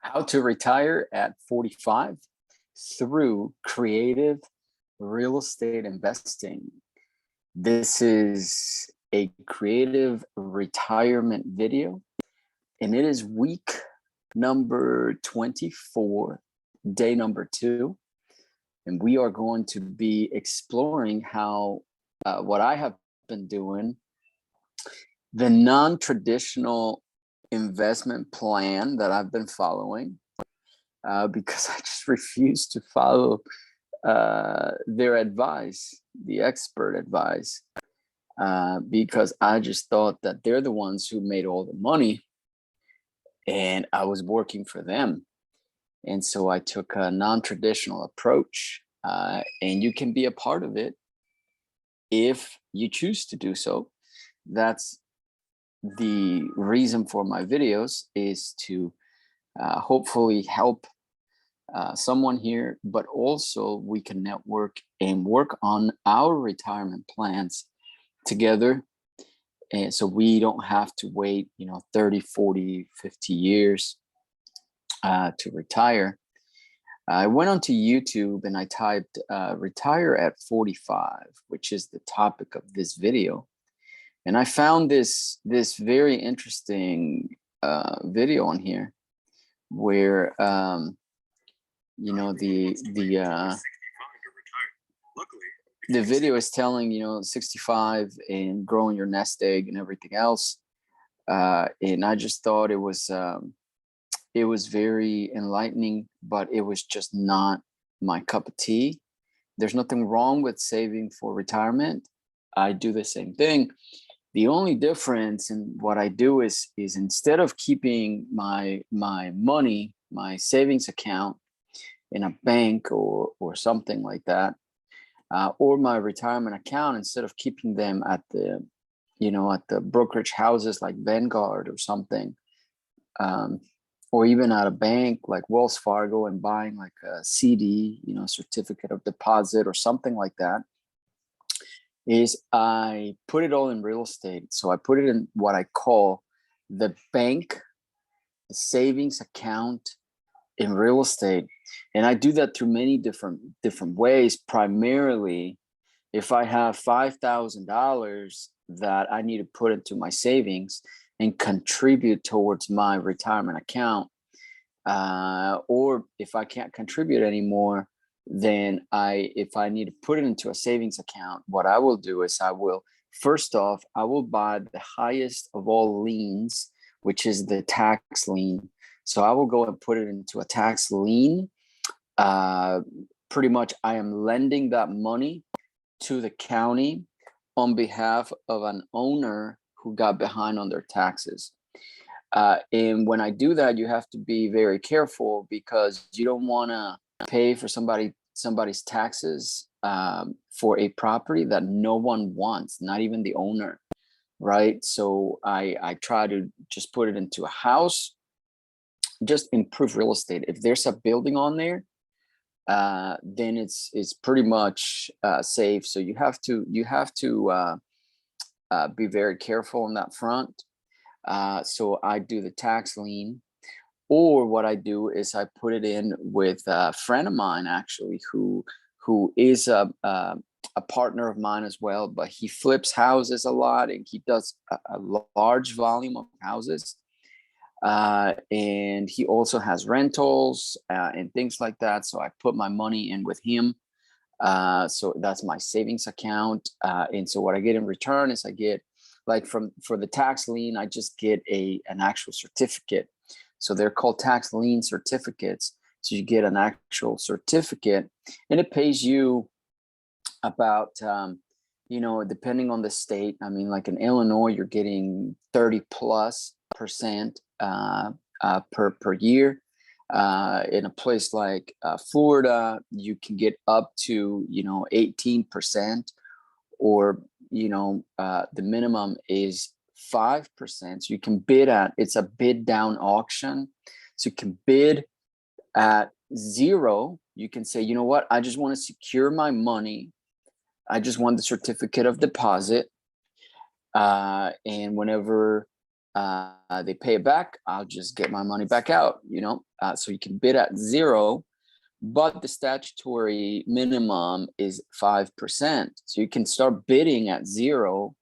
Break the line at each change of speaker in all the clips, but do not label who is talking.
How to retire at 45 through creative real estate investing. This is a creative retirement video, and it is week number 24, day number 2. And we are going to be exploring how what I have been doing, the non-traditional investment plan that I've been following, because I just refuse to follow their advice, the expert advice, because I just thought that they're the ones who made all the money and I was working for them. And so I took a non-traditional approach, and you can be a part of it if you choose to do so. That's the reason for my videos, is to hopefully help someone here, but also we can network and work on our retirement plans together. And so we don't have to wait, 30, 40, 50 years to retire. I went onto YouTube and I typed retire at 45, which is the topic of this video. And I found this very interesting video on here where the video is telling 65 and growing your nest egg and everything else, and I just thought it was very enlightening, but it was just not my cup of tea. There's nothing wrong with saving for retirement. I do the same thing. The only difference in what I do is instead of keeping my money, my savings account in a bank or something like that, or my retirement account, instead of keeping them at the brokerage houses like Vanguard or something, or even at a bank like Wells Fargo and buying like a CD, certificate of deposit or something like that, is I put it all in real estate. So I put it in what I call the bank savings account in real estate. And I do that through many different ways. Primarily, if I have $5,000 that I need to put into my savings and contribute towards my retirement account, or if I can't contribute anymore, then if I need to put it into a savings account, what I will do is I will buy the highest of all liens, which is the tax lien. So I will go and put it into a tax lien. Pretty much I am lending that money to the county on behalf of an owner who got behind on their taxes. And when I do that, you have to be very careful, because you don't want to pay for somebody's taxes for a property that no one wants, not even the owner, right? So I try to just put it into a house, just improve real estate. If there's a building on there, then it's pretty much safe. So you have to be very careful on that front. So I do the tax lien, or what I do is I put it in with a friend of mine, actually, who is a partner of mine as well, but he flips houses a lot and he does a large volume of houses. And he also has rentals and things like that. So I put my money in with him. So that's my savings account. And so what I get in return is I get, like, for the tax lien, I just get an actual certificate. So they're called tax lien certificates. So you get an actual certificate, and it pays you about, depending on the state. I mean, like in Illinois, you're getting 30+% per year. In a place like Florida, you can get up to 18%, or the minimum is 5%. So you can bid it's a bid down auction. So you can bid at zero. You can say, you know what, I just want to secure my money. I just want the certificate of deposit. And whenever they pay it back, I'll just get my money back out, so you can bid at 0, but the statutory minimum is 5%. So you can start bidding at 0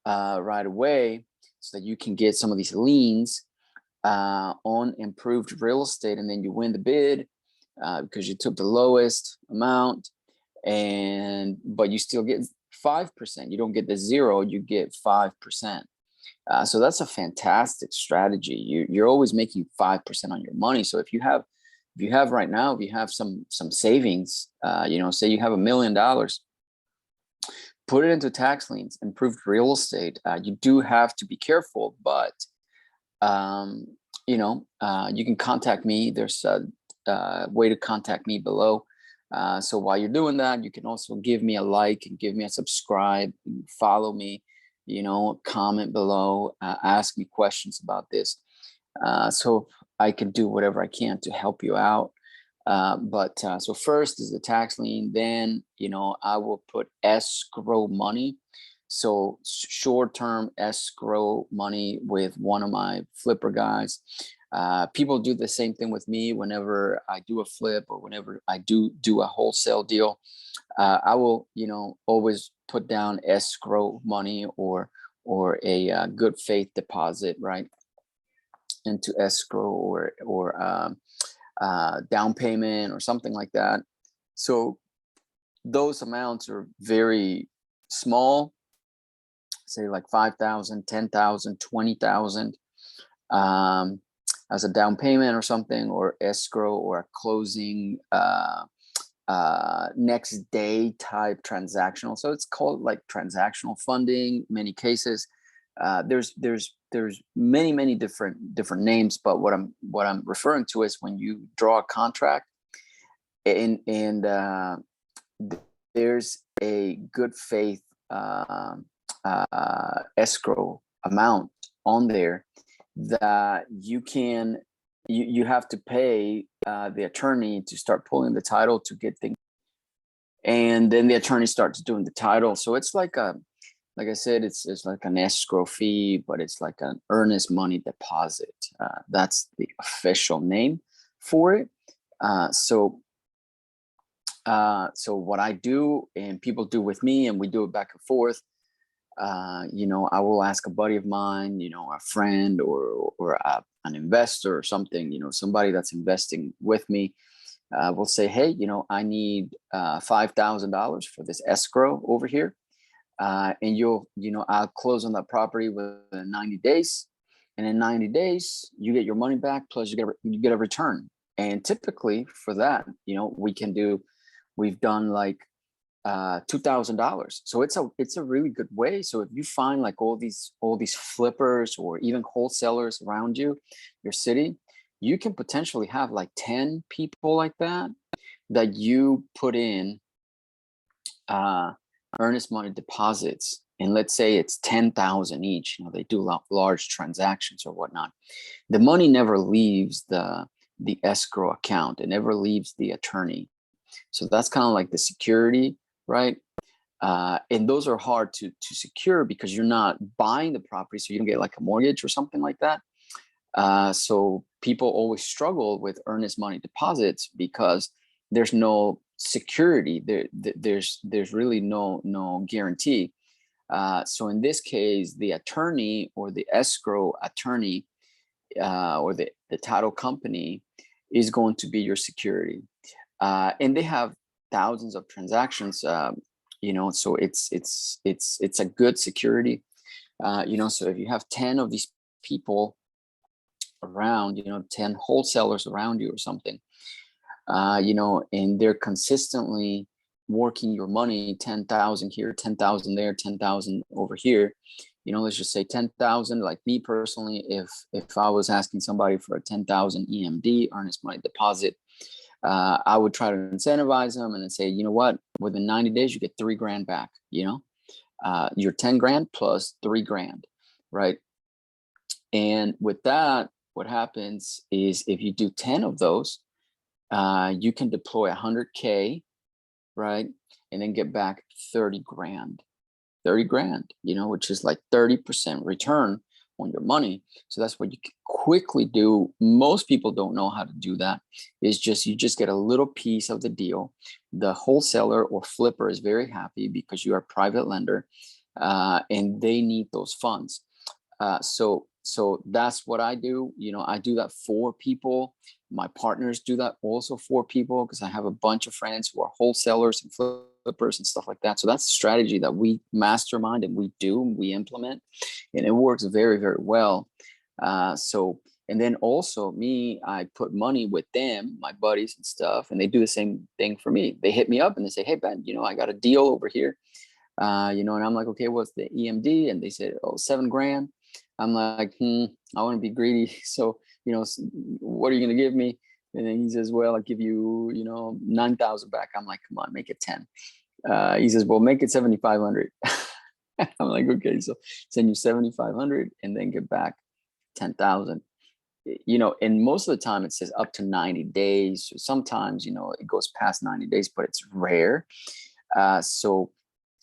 right away, so that you can get some of these liens on improved real estate, and then you win the bid because you took the lowest amount, but you still get 5%. You don't get the 0, you get 5%. So that's a fantastic strategy. You're always making 5% on your money. So if you have right now, if you have some savings, say you have $1 million, put it into tax liens, improved real estate. You do have to be careful, but you can contact me. There's a way to contact me below. So while you're doing that, you can also give me a like and give me a subscribe, follow me, comment below, ask me questions about this. So I can do whatever I can to help you out. So first is the tax lien, then, I will put escrow money. So short-term escrow money with one of my flipper guys. People do the same thing with me whenever I do a flip or whenever I do a wholesale deal. I will, always put down escrow money or a good faith deposit, right, into escrow or down payment or something like that. So those amounts are very small, say like 5,000, 10,000, 20,000 as a down payment or something, or escrow or a closing next day type transactional. So it's called like transactional funding. Many cases, there's many different names, but what I'm referring to is when you draw a contract and there's a good faith escrow amount on there that you have to pay the attorney to start pulling the title to get things, and then the attorney starts doing the title. So it's like I said, it's like an escrow fee, but it's like an earnest money deposit. That's the official name for it. So what I do and people do with me, and we do it back and forth. I will ask a buddy of mine, a friend or an investor or something, somebody that's investing with me. Will say, hey, I need $5,000 for this escrow over here. And I'll close on that property within 90 days. And in 90 days, you get your money back, plus you get a return. And typically for that, we've done like $2,000. So it's a really good way. So if you find like all these flippers or even wholesalers around your city, you can potentially have like 10 people like that you put in earnest money deposits, and let's say it's 10,000 each. They do large transactions or whatnot. The money never leaves the escrow account. It never leaves the attorney. So that's kind of like the security, right? And those are hard to secure because you're not buying the property, so you don't get like a mortgage or something like that. So people always struggle with earnest money deposits because there's no security. There's really no guarantee. So in this case, the attorney or the escrow attorney or the title company is going to be your security. And they have thousands of transactions, so it's a good security. So if you have 10 of these people around, 10 wholesalers around you or something, and they're consistently working your money, 10,000 here, 10,000 there, 10,000 over here, let's just say 10,000. Like me personally, if I was asking somebody for a 10,000 EMD, earnest money deposit, I would try to incentivize them and then say, you know what, within 90 days, you get $3,000 back, your 10 grand plus $3,000, right? And with that, what happens is if you do 10 of those, you can deploy 100K, right? And then get back $30,000, which is like 30% return on your money. So that's what you can quickly do. Most people don't know how to do that. It's just, you just get a little piece of the deal. The wholesaler or flipper is very happy because you are a private lender, and they need those funds. So that's what I do. I do that for people. My partners do that also for people, because I have a bunch of friends who are wholesalers and flippers and stuff like that. So that's a strategy that we mastermind and we implement, and it works very, very well. And then also me, I put money with them, my buddies and stuff, and they do the same thing for me. They hit me up and they say, "Hey Ben, I got a deal over here." And I'm like, "Okay, what's the EMD?" And they said, "Oh, $7,000. I'm like, I want to be greedy. So, what are you going to give me? And then he says, "Well, I'll give you, 9,000 back." I'm like, "Come on, make it 10." He says, "Well, make it 7,500." I'm like, "Okay, so send you 7,500 and then get back 10,000." And most of the time it says up to 90 days. Sometimes, it goes past 90 days, but it's rare. So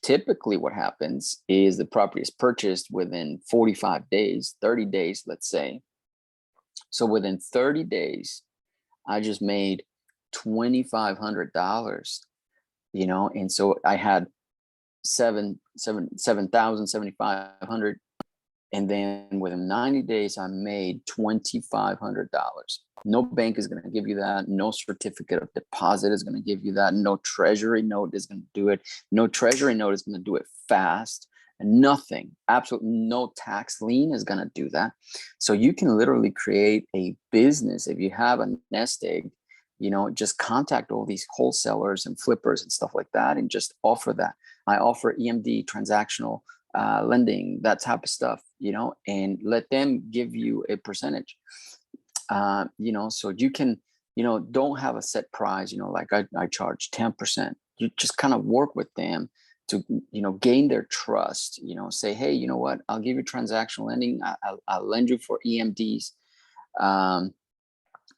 typically what happens is the property is purchased within 45 days, 30 days, let's say. So within 30 days, I just made $2,500, and so I had 7,500. And then within 90 days, I made $2,500. No bank is going to give you that. No certificate of deposit is going to give you that. No treasury note is going to do it. No treasury note is going to do it fast. And nothing, absolutely no tax lien is going to do that. So you can literally create a business if you have a nest egg. Just contact all these wholesalers and flippers and stuff like that, and just offer that. I offer EMD, transactional lending, that type of stuff, and let them give you a percentage. So you can, don't have a set price, like I charge 10%. You just kind of work with them to, gain their trust, say, "Hey, you know what? I'll give you transactional lending. I'll lend you for EMDs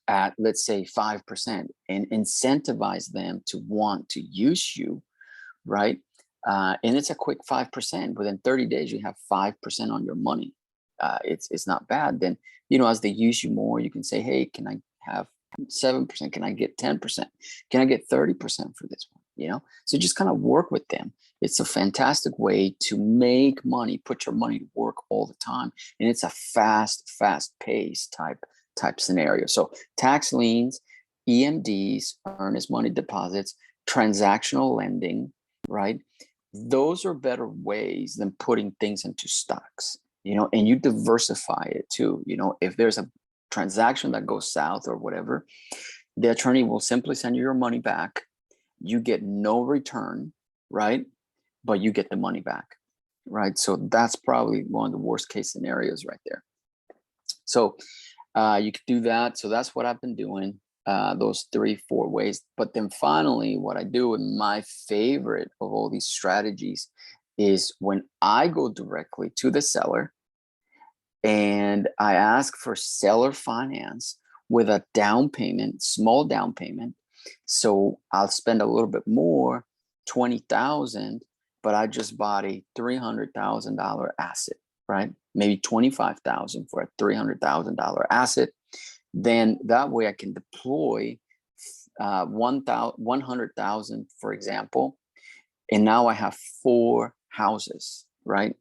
at, let's say, 5%, and incentivize them to want to use you, right? And it's a quick 5%. Within 30 days, you have 5% on your money. It's not bad. Then, as they use you more, you can say, "Hey, can I have 7%? Can I get 10%? Can I get 30% for this one?" So just kind of work with them. It's a fantastic way to make money, put your money to work all the time. And it's a fast pace type scenario. So tax liens, EMDs, earnest money deposits, transactional lending, right? Those are better ways than putting things into stocks, and you diversify it too. If there's a transaction that goes south or whatever, the attorney will simply send you your money back. You get no return, right? But you get the money back, right? So that's probably one of the worst case scenarios right there. So you could do that. So that's what I've been doing. Those 3-4 ways. But then finally, what I do, and my favorite of all these strategies, is when I go directly to the seller and I ask for seller finance with a down payment, small down payment. So I'll spend a little bit more, 20,000, but I just bought a $300,000 asset, right? Maybe 25,000 for a $300,000 asset. Then that way I can deploy 100,000, for example, and now I have 4 houses, right?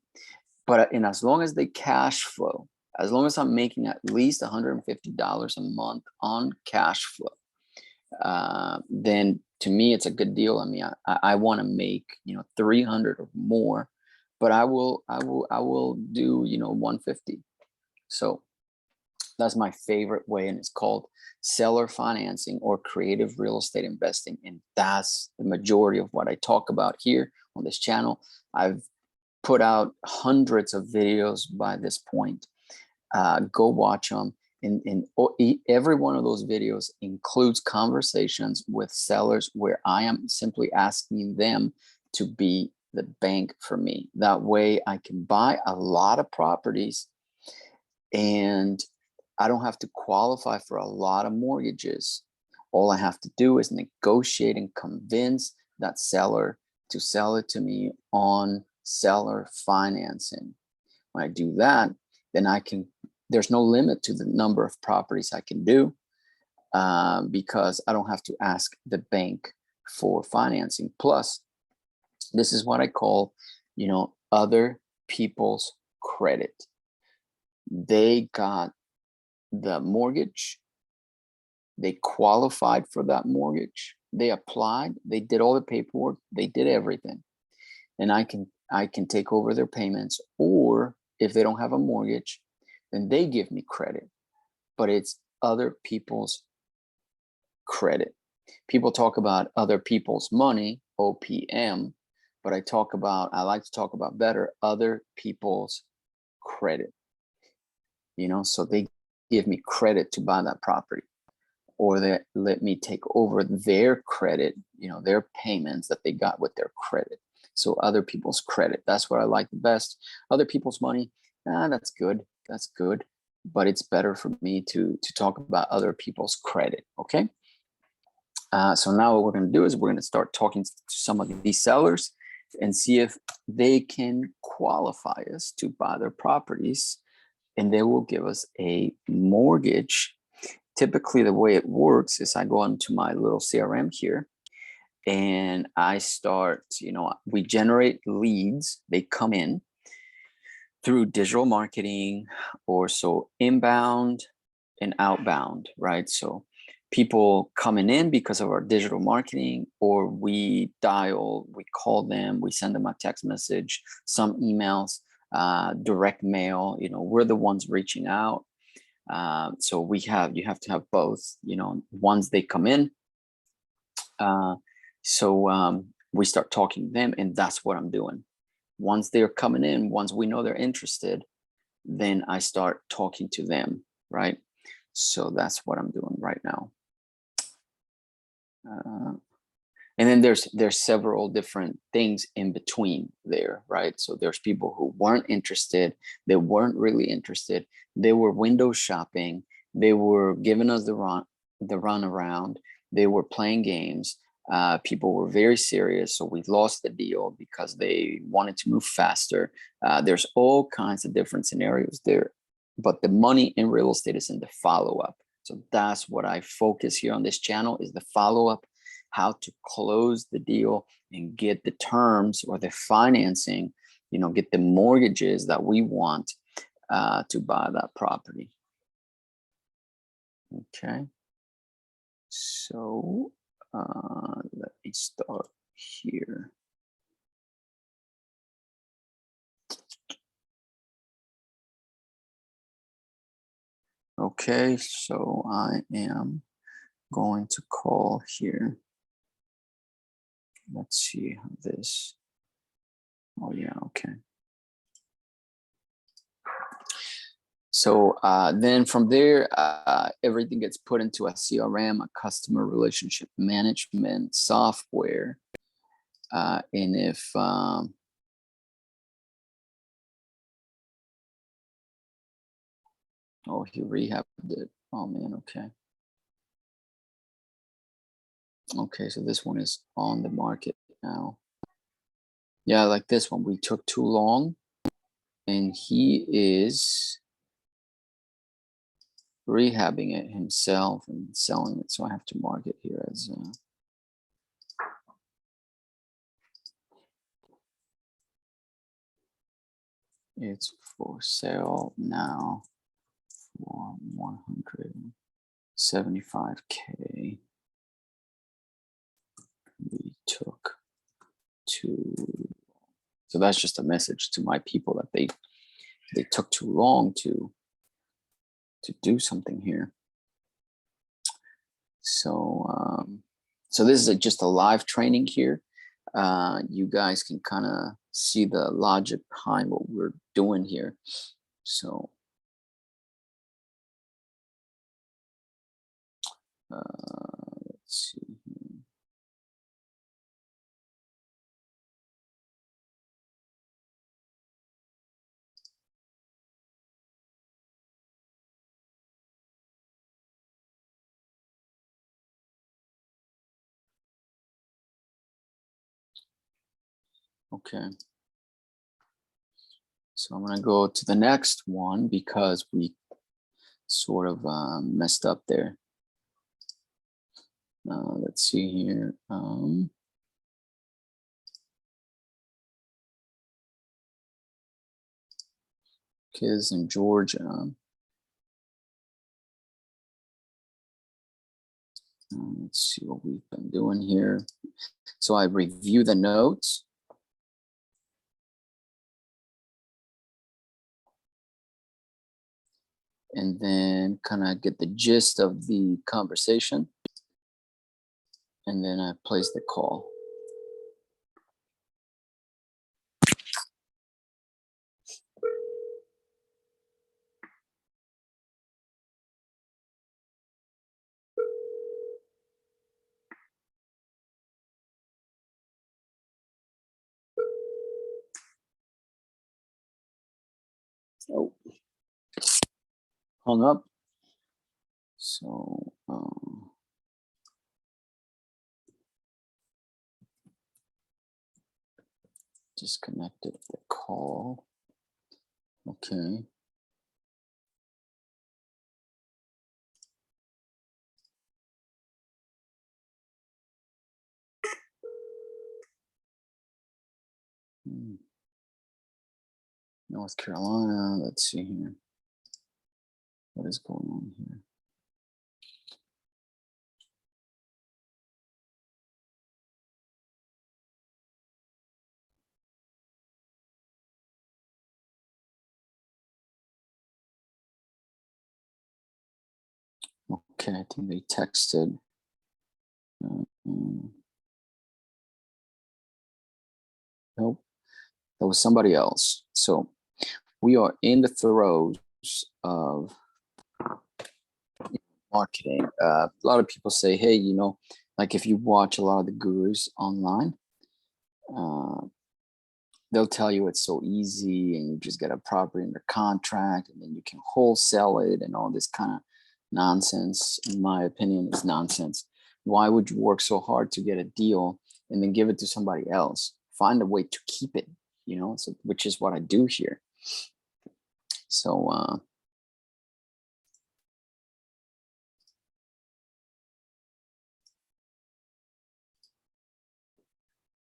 But and as long as they cash flow, as long as I'm making at least $150 a month on cash flow, then to me it's a good deal. I mean, I want to make 300 or more, but I will do 150. So that's my favorite way, and it's called seller financing or creative real estate investing. And that's the majority of what I talk about here on this channel. I've put out hundreds of videos by this point. Go watch them. And every one of those videos includes conversations with sellers where I am simply asking them to be the bank for me. That way I can buy a lot of properties and I don't have to qualify for a lot of mortgages. All I have to do is negotiate and convince that seller to sell it to me on seller financing. When I do that, then there's no limit to the number of properties I can do, because I don't have to ask the bank for financing. Plus, this is what I call, other people's credit. They got the mortgage, they qualified for that mortgage, they applied, they did all the paperwork, they did everything, and I can take over their payments. Or if they don't have a mortgage, then they give me credit, but it's other people's credit. People talk about other people's money, OPM, but I like to talk about better other people's credit. So they give me credit to buy that property, or they let me take over their credit, their payments that they got with their credit. So other people's credit, that's what I like the best. Other people's money, that's good. But it's better for me to talk about other people's credit, okay? So now what we're going to do is we're going to start talking to some of these sellers and see if they can qualify us to buy their properties, and they will give us a mortgage. Typically, the way it works is I go into my little CRM here and I start, we generate leads. They come in through digital marketing, or so inbound and outbound, right? So people coming in because of our digital marketing, or we call them, we send them a text message, some emails, direct mail, we're the ones reaching out. So you have to have both, once they come in. We start talking to them, and that's what I'm doing. Once they're coming in, once we know they're interested, then I start talking to them, right? So that's what I'm doing right now. And then there's several different things in between there, right? So there's people who weren't interested, they weren't really interested, they were window shopping, they were giving us the run around, they were playing games. People were very serious, so we lost the deal because they wanted to move faster. There's all kinds of different scenarios there, but the money in real estate is in the follow-up. So that's what I focus here on this channel, is the follow-up, how to close the deal and get the terms or the financing, get the mortgages that we want to buy that property. Okay. So let me start here. Okay, so I am going to call here. Let's see how this, oh yeah, okay. So then from there, everything gets put into a CRM, a customer relationship management software. And if, oh, he rehabbed it. Oh man, okay. Okay, so this one is on the market now. Yeah, like this one, we took too long, and he is rehabbing it himself and selling it. So I have to mark it here as it's for sale now for 175K. We took too, so that's just a message to my people that they took too long to do something here. So so this is just a live training here. You guys can kind of see the logic behind what we're doing here. So let's see here. Okay. So I'm gonna go to the next one because we sort of messed up there. Let's see here. Kids in Georgia. Let's see what we've been doing here. So I review the notes. And then kind of get the gist of the conversation. And then I place the call. Oh, hung up. So disconnected the call. Okay. North Carolina. Let's see here. What is going on here? Okay, I think they texted. Nope, that was somebody else. So we are in the throes of marketing. A lot of people say, hey, you know, like if you watch a lot of the gurus online, they'll tell you it's so easy and you just get a property under contract and then you can wholesale it and all this kind of nonsense. In my opinion, is nonsense. Why would you work so hard to get a deal and then give it to somebody else? Find a way to keep it, you know, so, which is what I do here. So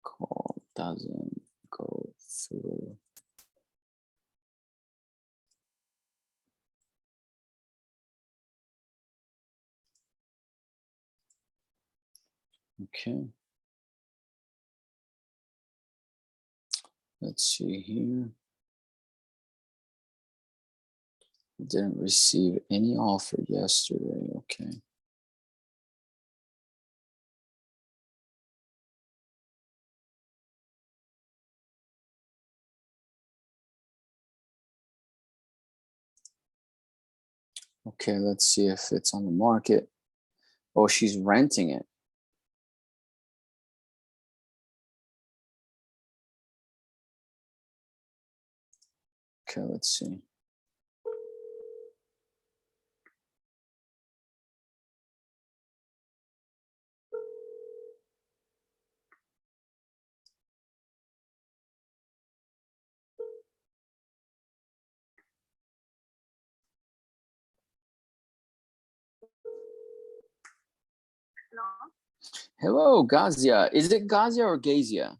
call doesn't go through. Okay. Let's see here. Didn't receive any offer yesterday. Okay. Okay, let's see if it's on the market. Oh, she's renting it. Okay, let's see. Hello, Gazia. Is it Gazia or Gazia?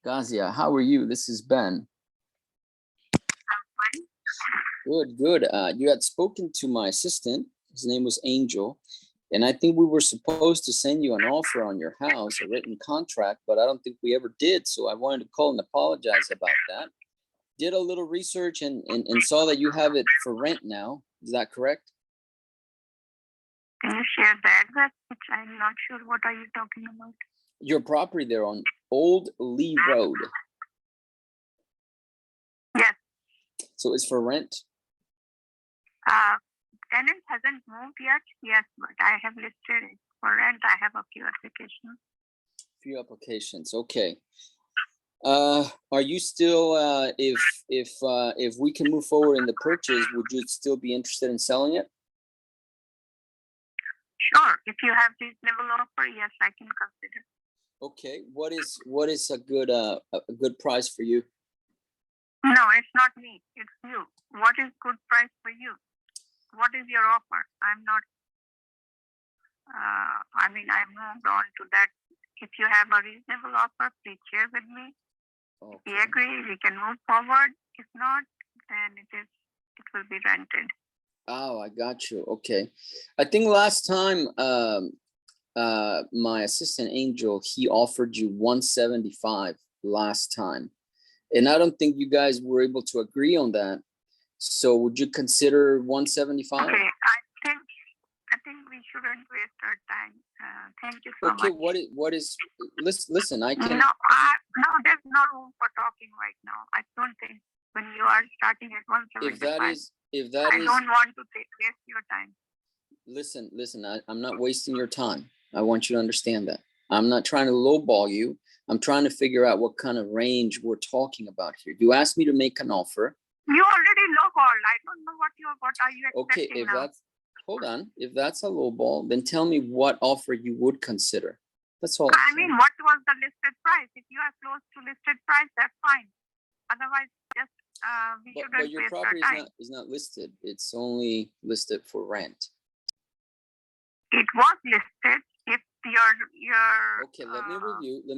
Gazia, how are you? This is Ben. Good, good. You had spoken to my assistant. His name was Angel. And I think we were supposed to send you an offer on your house, a written contract, but I don't think we ever did. So I wanted to call and apologize about that. Did a little research and saw that you have it for rent now. Is that correct?
Can you share the address? I'm not sure what are you talking about.
Your property there on Old Lee Road.
Yes.
So it's for rent?
Tenant hasn't moved yet. Yes, but I have listed it for rent. I have a few applications.
Few applications. Okay. Are you still if we can move forward in the purchase, would you still be interested in selling it?
Sure. If you have reasonable offer, yes, I can consider.
Okay. What is a good price for you?
No, it's not me. It's you. What is good price for you? What is your offer? I'm not. I mean, I moved on to that. If you have a reasonable offer, please share with me. If we
Okay.
agree, we can move forward. If not, then it will be rented.
Oh, I got you. Okay. I think last time, my assistant Angel, he offered you 175 last time. And I don't think you guys were able to agree on that. So would you consider 175?
Okay, I think we shouldn't waste our time. Thank you so
Okay,
much.
what is, listen, I can,
No, there's no room for talking right now. I don't think when you are starting at
if that
175.
is, if that
I
is,
don't want to waste your time.
listen, I'm not wasting your time. I want you to understand that. I'm not trying to lowball you. I'm trying to figure out what kind of range we're talking about here. You asked me to make an offer.
You already lowballed. I don't know what are you
Okay,
expecting
if
now.
that's, hold on, if that's a lowball, then tell me what offer you would consider. That's all.
I mean, what was the listed price? If you are close to listed price, that's fine. Otherwise, just we
But
shouldn't
your
waste our
property
time.
is not listed. It's only listed for rent.
It was listed. If your
Okay, let me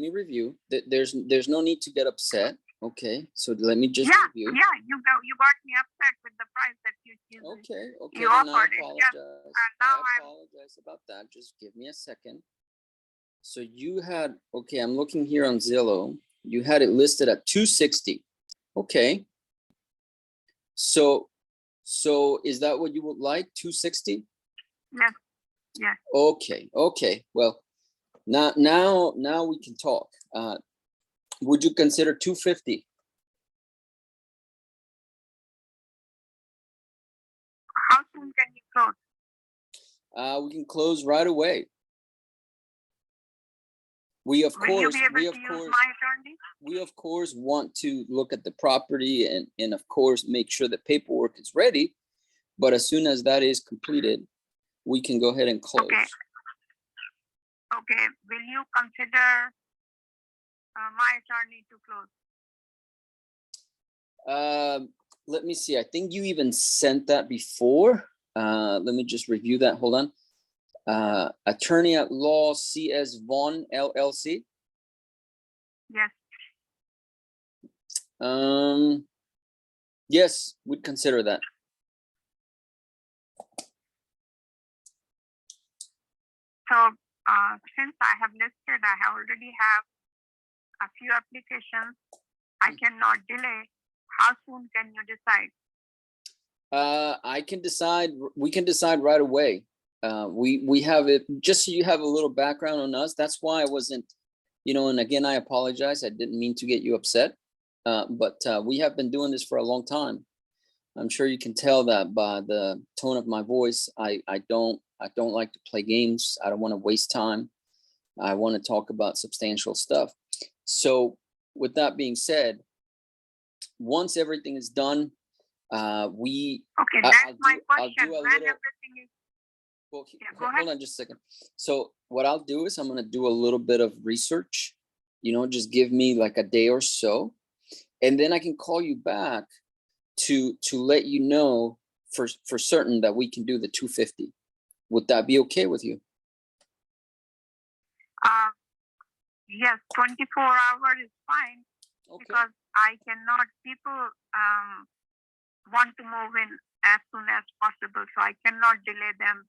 review. There's no need to get upset. Okay, so let me just review.
Yeah, you got me upset with the price that you
Okay,
you
then I
offered it.
apologize.
Now
I apologize about that. Just give me a second. So you had, okay, I'm looking here on Zillow. You had it listed at 260. Okay. So is that what you would like? 260?
Yes. Yes.
Okay. Well, now we can talk. Would you consider 250?
How soon can you close?
We can close right away. We of
Will you
course
be able to use my attorney?
we of course want to look at the property and of course make sure the paperwork is ready. But as soon as that is completed, we can go ahead and close.
Okay. Will you consider my attorney to close?
Let me see. I think you even sent that before. Let me just review that. Hold on. Attorney at law, C.S. Vaughn, LLC.
Yes.
Yes, we'd consider that.
So since I have listed, I already have a few applications. I cannot delay. How soon can you decide?
I can decide. We can decide right away. We have it, just so you have a little background on us. That's why I wasn't, and again, I apologize. I didn't mean to get you upset. But we have been doing this for a long time. I'm sure you can tell that by the tone of my voice. I don't like to play games. I don't want to waste time. I want to talk about substantial stuff. So with that being said, once everything is done,
Okay, that's my question. When everything is.
Well,
Go ahead.
hold on just a second. So what I'll do is I'm going to do a little bit of research, just give me like a day or so, and then I can call you back to let you know for certain that we can do the 250. Would that be okay with you?
Yes, 24 hours is fine. Okay. Because I cannot, people want to move in as soon as possible, so I cannot delay them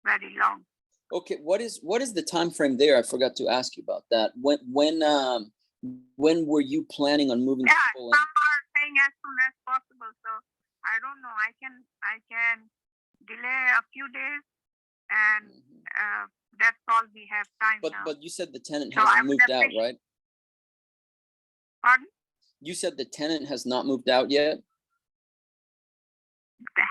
very long. Okay,
what is the time frame there? I forgot to ask you about that. When were you planning on moving people in?
Some are saying as soon as possible, so I don't know. I can delay a few days, and that's all we have time now.
But you said the tenant hasn't moved out, right?
Pardon?
You said the tenant has not moved out yet?
They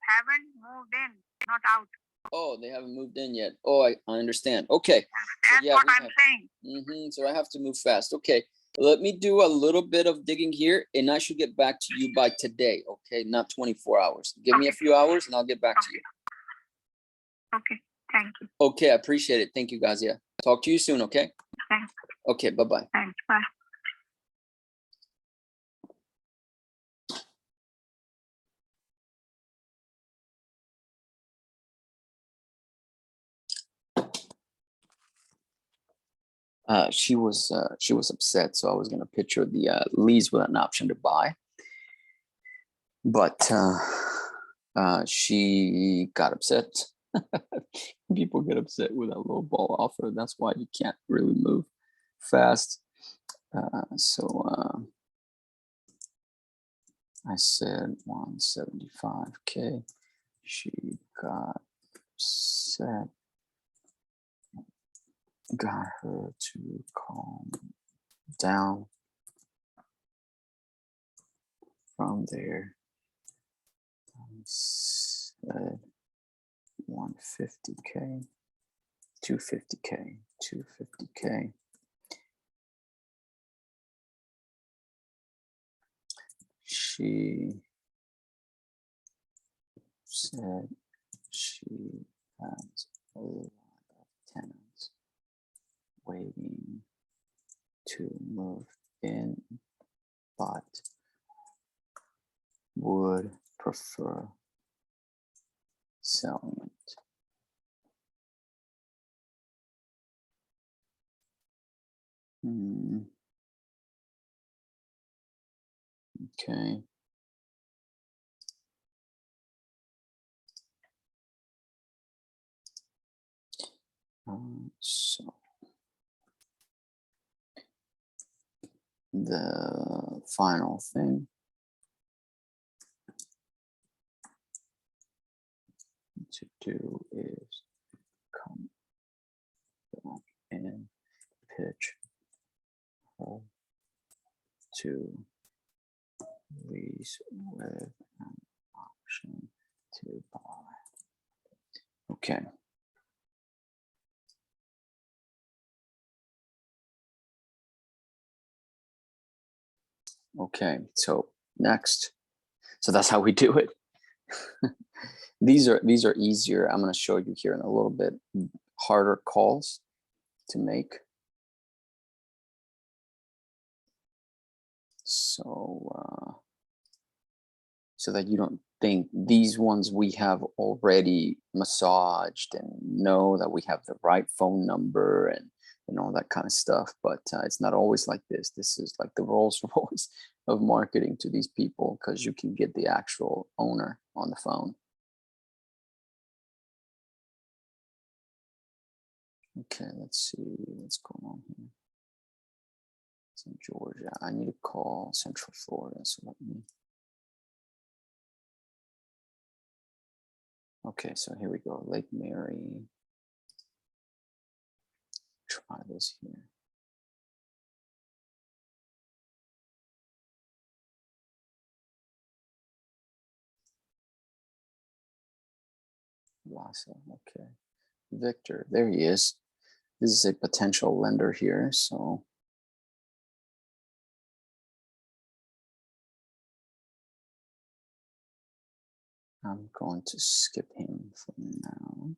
haven't moved in, not out.
Oh, they haven't moved in yet. Oh, I understand. Okay.
That's what I'm saying.
So I have to move fast. Okay. Let me do a little bit of digging here, and I should get back to you by today. Okay, not 24 hours. Give me a few hours, and I'll get back to you.
Okay. Thank you.
Okay, I appreciate it. Thank you, Gazia. Talk to you soon. Okay.
Thanks.
Okay. Bye-bye.
Thanks. Bye.
She was upset, so I was gonna pitch her the lease with an option to buy, but she got upset. People get upset with a low ball offer. That's why you can't really move fast. So I said 175K. She got upset. Got her to calm down. From there, I said 150K, 250K, 250K. She said she has a lot of tenants waiting to move in, but would prefer selling it. Okay. So the final thing to do is come back and pitch her to lease with an option to buy. Okay. Okay, so next. So that's how we do it. These are easier. I'm going to show you here in a little bit. Harder calls to make. So so that you don't think these ones we have already massaged and know that we have the right phone number and all that kind of stuff. But it's not always like this. This is like the Rolls Royce of marketing to these people, because you can get the actual owner on the phone. Okay, let's see what's going on here. It's in Georgia. I need to call Central Florida. So let me. Okay, so here we go. Lake Mary. Try this here. Lhasa, okay. Victor, there he is. This is a potential lender here, so. I'm going to skip him for now.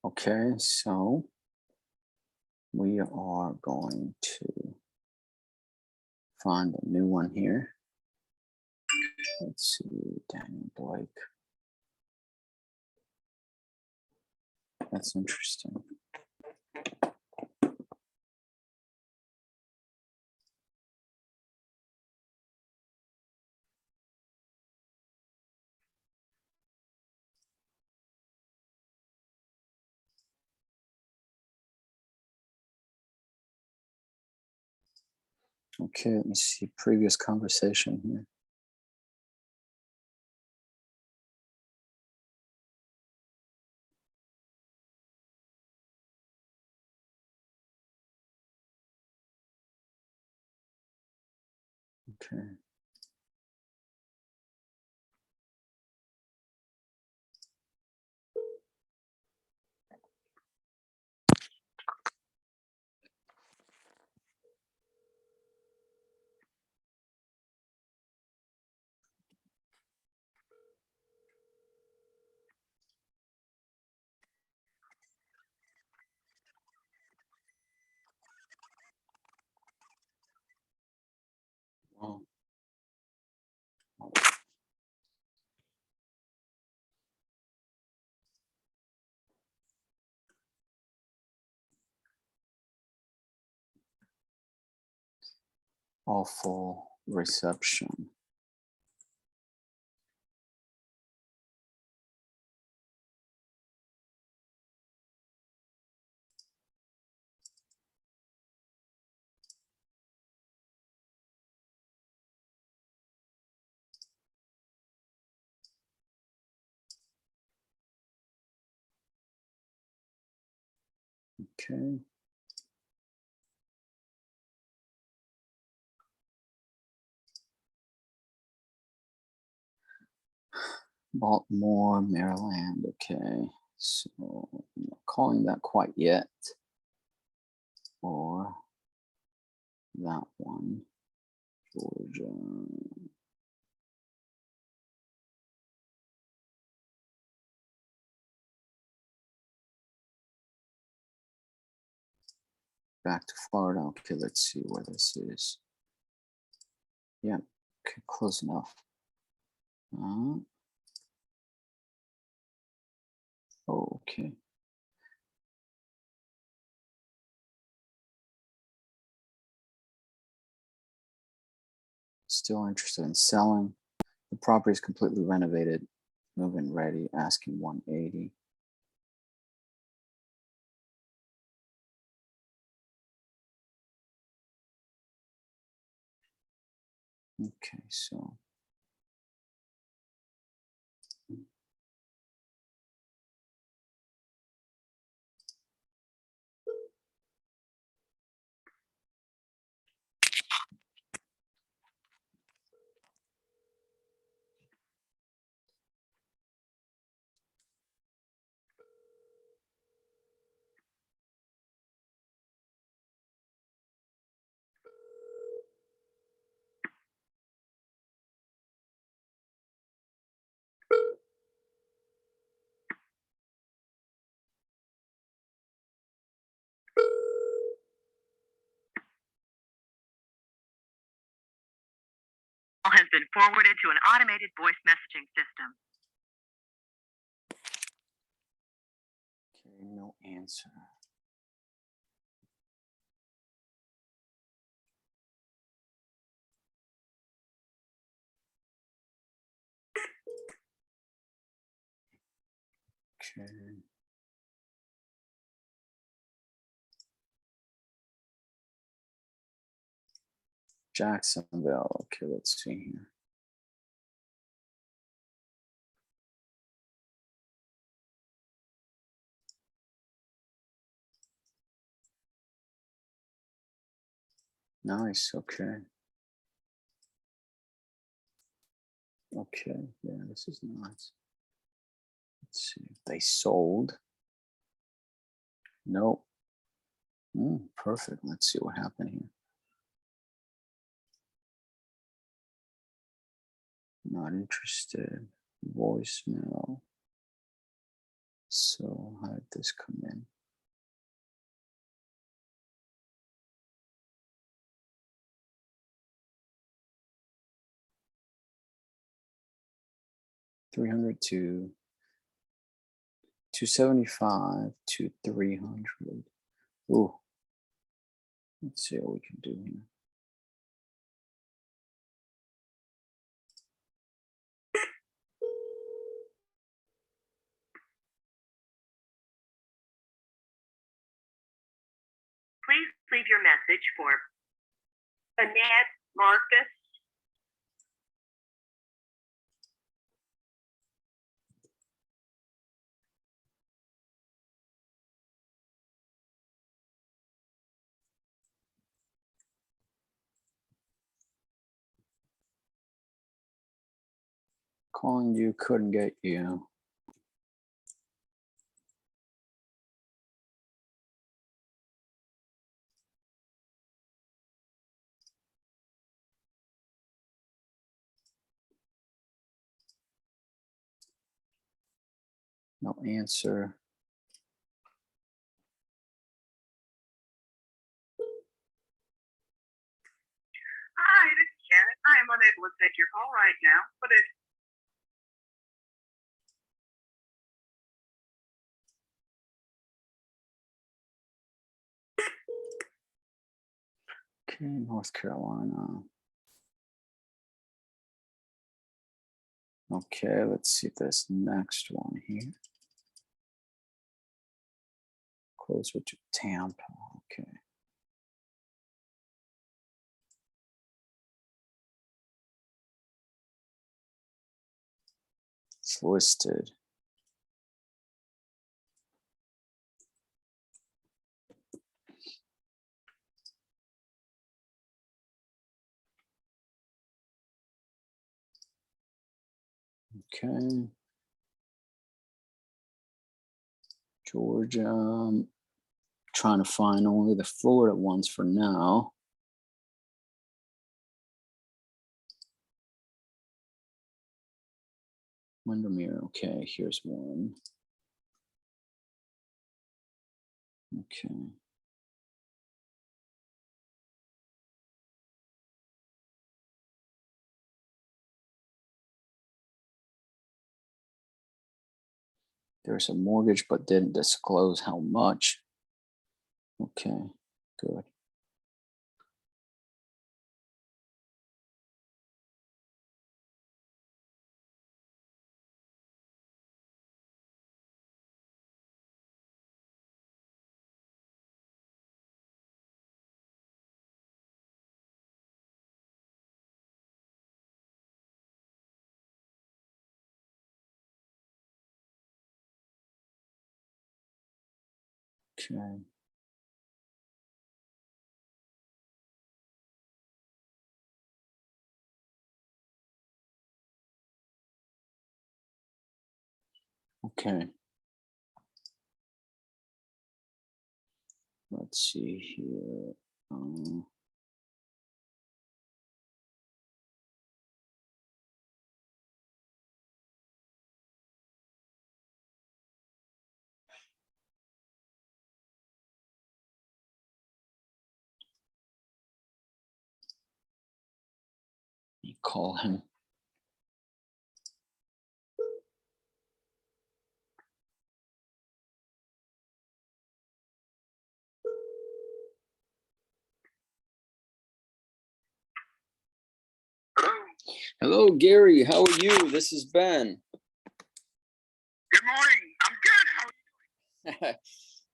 Okay, so we are going to find a new one here. Let's see, Daniel Blake. That's interesting. Okay, let me see previous conversation here. Okay. Wow. Awful reception. Okay. Baltimore, Maryland. Okay. So I'm not calling that quite yet. Or that one. Georgia. Back to Florida. Okay, let's see where this is. Yeah, okay, close enough. Okay. Still interested in selling. The property is completely renovated, move-in ready, asking 180. Okay, so
Has been forwarded to an automated voice messaging system.
okay, no answer. Okay. Jacksonville. Okay, let's see here. Nice. Okay. Okay. Yeah, this is nice. Let's see if they sold. Nope. Perfect. Let's see what happened here. Not interested. Voicemail. So how did this come in? $300 to 275 to 300. Ooh. Let's see what we can do here.
Please leave your message for Annette Marcus.
Calling you, couldn't get you. No answer.
Hi, this is Janet. I am unable to take your call right now, but it
Okay, North Carolina. Okay, let's see this next one here. Closer to Tampa. Okay. It's listed. Okay. Georgia. Trying to find only the Florida ones for now. Windermere. Okay, here's one. Okay. There's a mortgage, but didn't disclose how much. Okay, good. Okay. Okay. Let's see here. You call him. Hello, Gary. How are you? This is Ben.
Good morning. I'm good. How are you?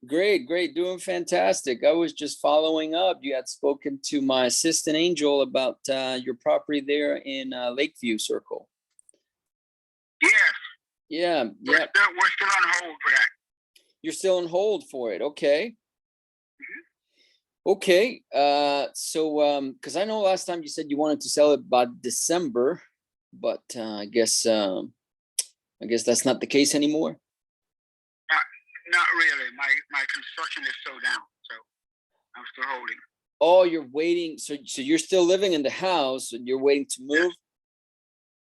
Great, great, doing fantastic. I was just following up. You had spoken to my assistant Angel about your property there in Lakeview Circle.
Yes.
Yeah,
We're
yeah.
still on hold for that.
You're still on hold for it. Okay. Okay. So because I know last time you said you wanted to sell it by December, but I guess that's not the case anymore.
Not really. My construction is so down, so I'm still holding.
Oh, you're waiting. So you're still living in the house and you're waiting to move?
Yes.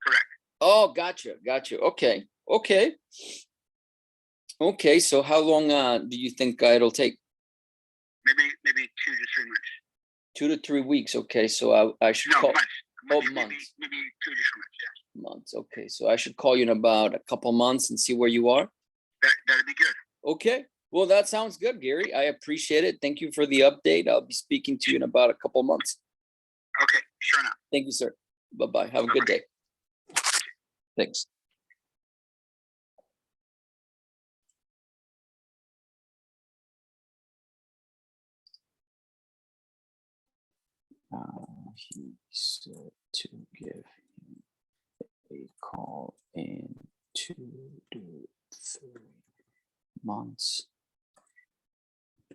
Correct.
Oh, gotcha. Okay. Okay. So how long do you think it'll take?
Maybe 2 to 3 months.
2 to 3 weeks. Okay. So I should call.
Months.
Oh,
Maybe
months.
2 to 3 months. Yeah.
Months. Okay. So I should call you in about a couple months and see where you are.
That'd be good.
Okay. Well, that sounds good, Gary. I appreciate it. Thank you for the update. I'll be speaking to you in about a couple months.
Okay. Sure enough.
Thank you, sir. Bye-bye. Have a good day. Thanks. He said to give him a call in 2 to 3 months.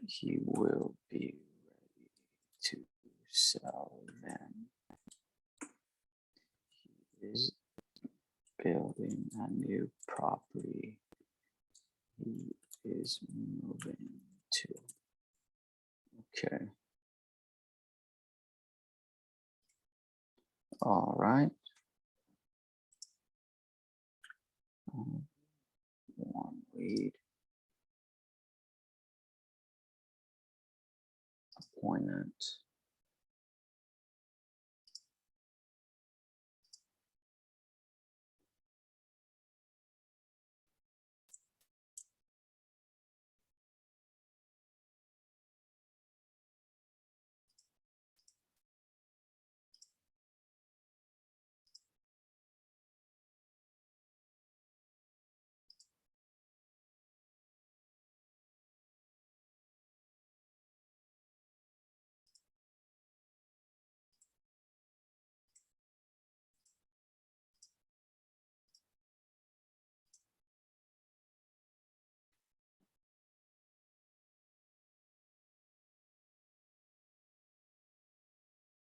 He will be ready to sell then. He is building a new property he is moving to. Okay. All right. One lead. Appointment.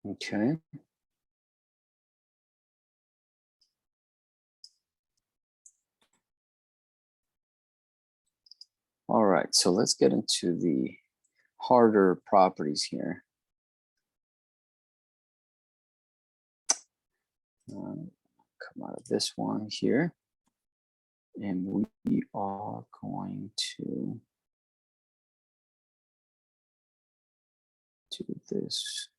Okay. All right, so let's get into the harder properties here. Come out of this one here. And we are going to do this.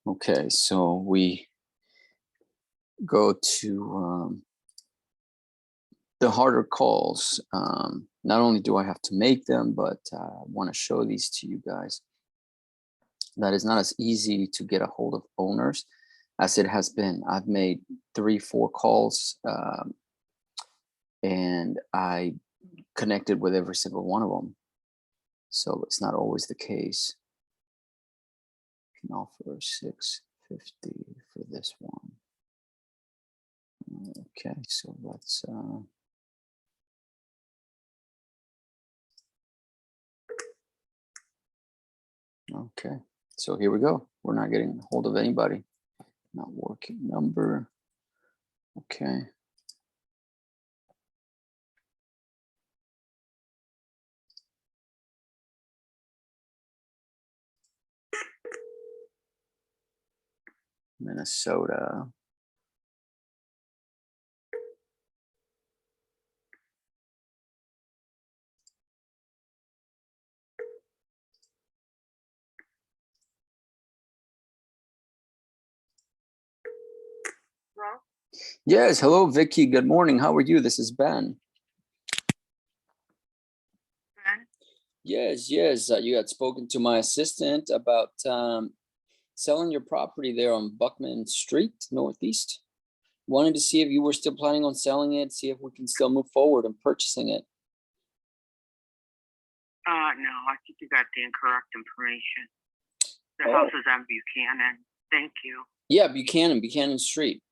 Okay, so we go to the harder calls. Not only do I have to make them, but I want to show these to you guys. That is not as easy to get a hold of owners as it has been. I've made 3-4 calls and I connected with every single one of them. So it's not always the case. Can offer $650 for this one. Okay, so let's okay, so here we go. We're not getting a hold of anybody. Not working number. Okay. Minnesota.
Hello?
Yes, hello, Vicky. Good morning. How are you? This is Ben.
Ben?
Yes. You had spoken to my assistant about selling your property there on Buckman Street, Northeast. Wanted to see if you were still planning on selling it, see if we can still move forward and purchasing it.
No, I think you got the incorrect information. The house is on Buchanan. Thank you.
Yeah, Buchanan Street.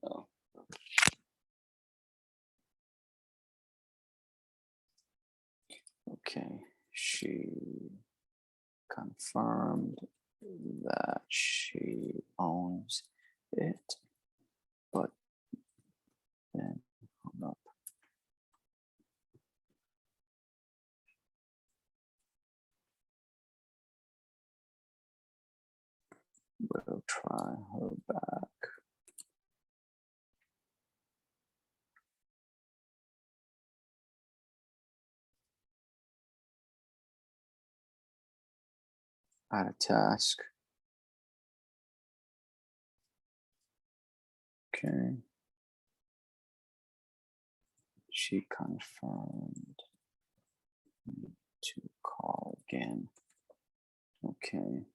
Oh. Okay, she confirmed that she owns it, but then hung up. We'll try her back. Add a task. Okay. She confirmed to again. Okay.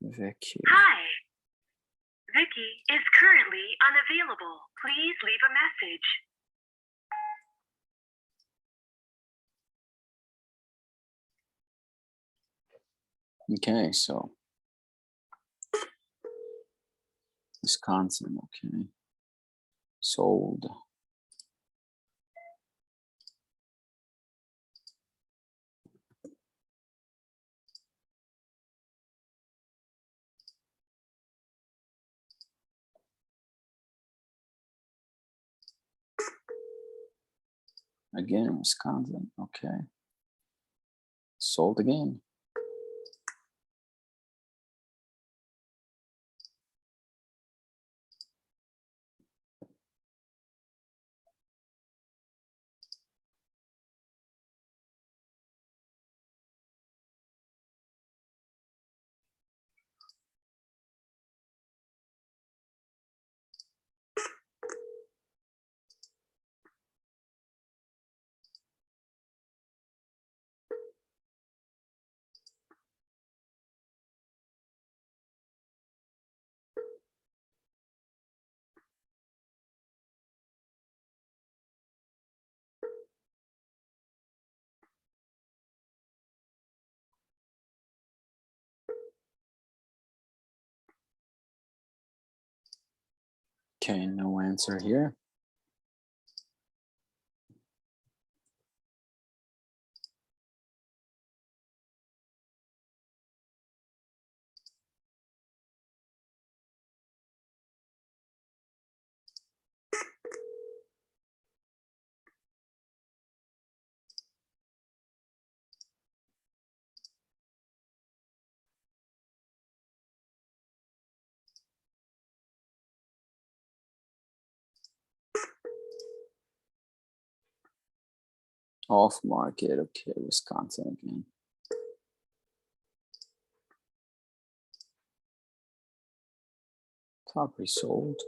Vicky.
Hi. Vicky is currently unavailable. Please leave a message.
Okay, so Wisconsin, okay. Sold. Again, Wisconsin, okay. Sold again. Okay, no answer here. Off market, okay, Wisconsin again. Property sold.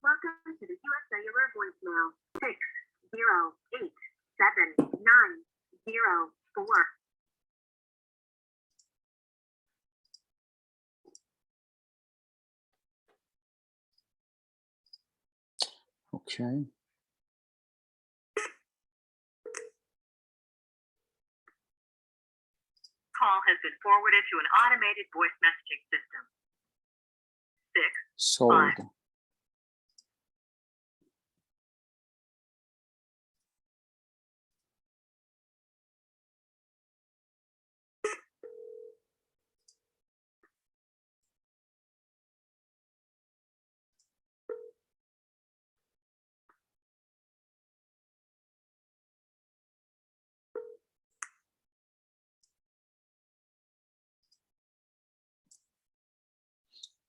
Welcome to the US Cellular voicemail. 6087904.
Okay.
Call has been forwarded to an automated voice messaging system. 6.
Sold.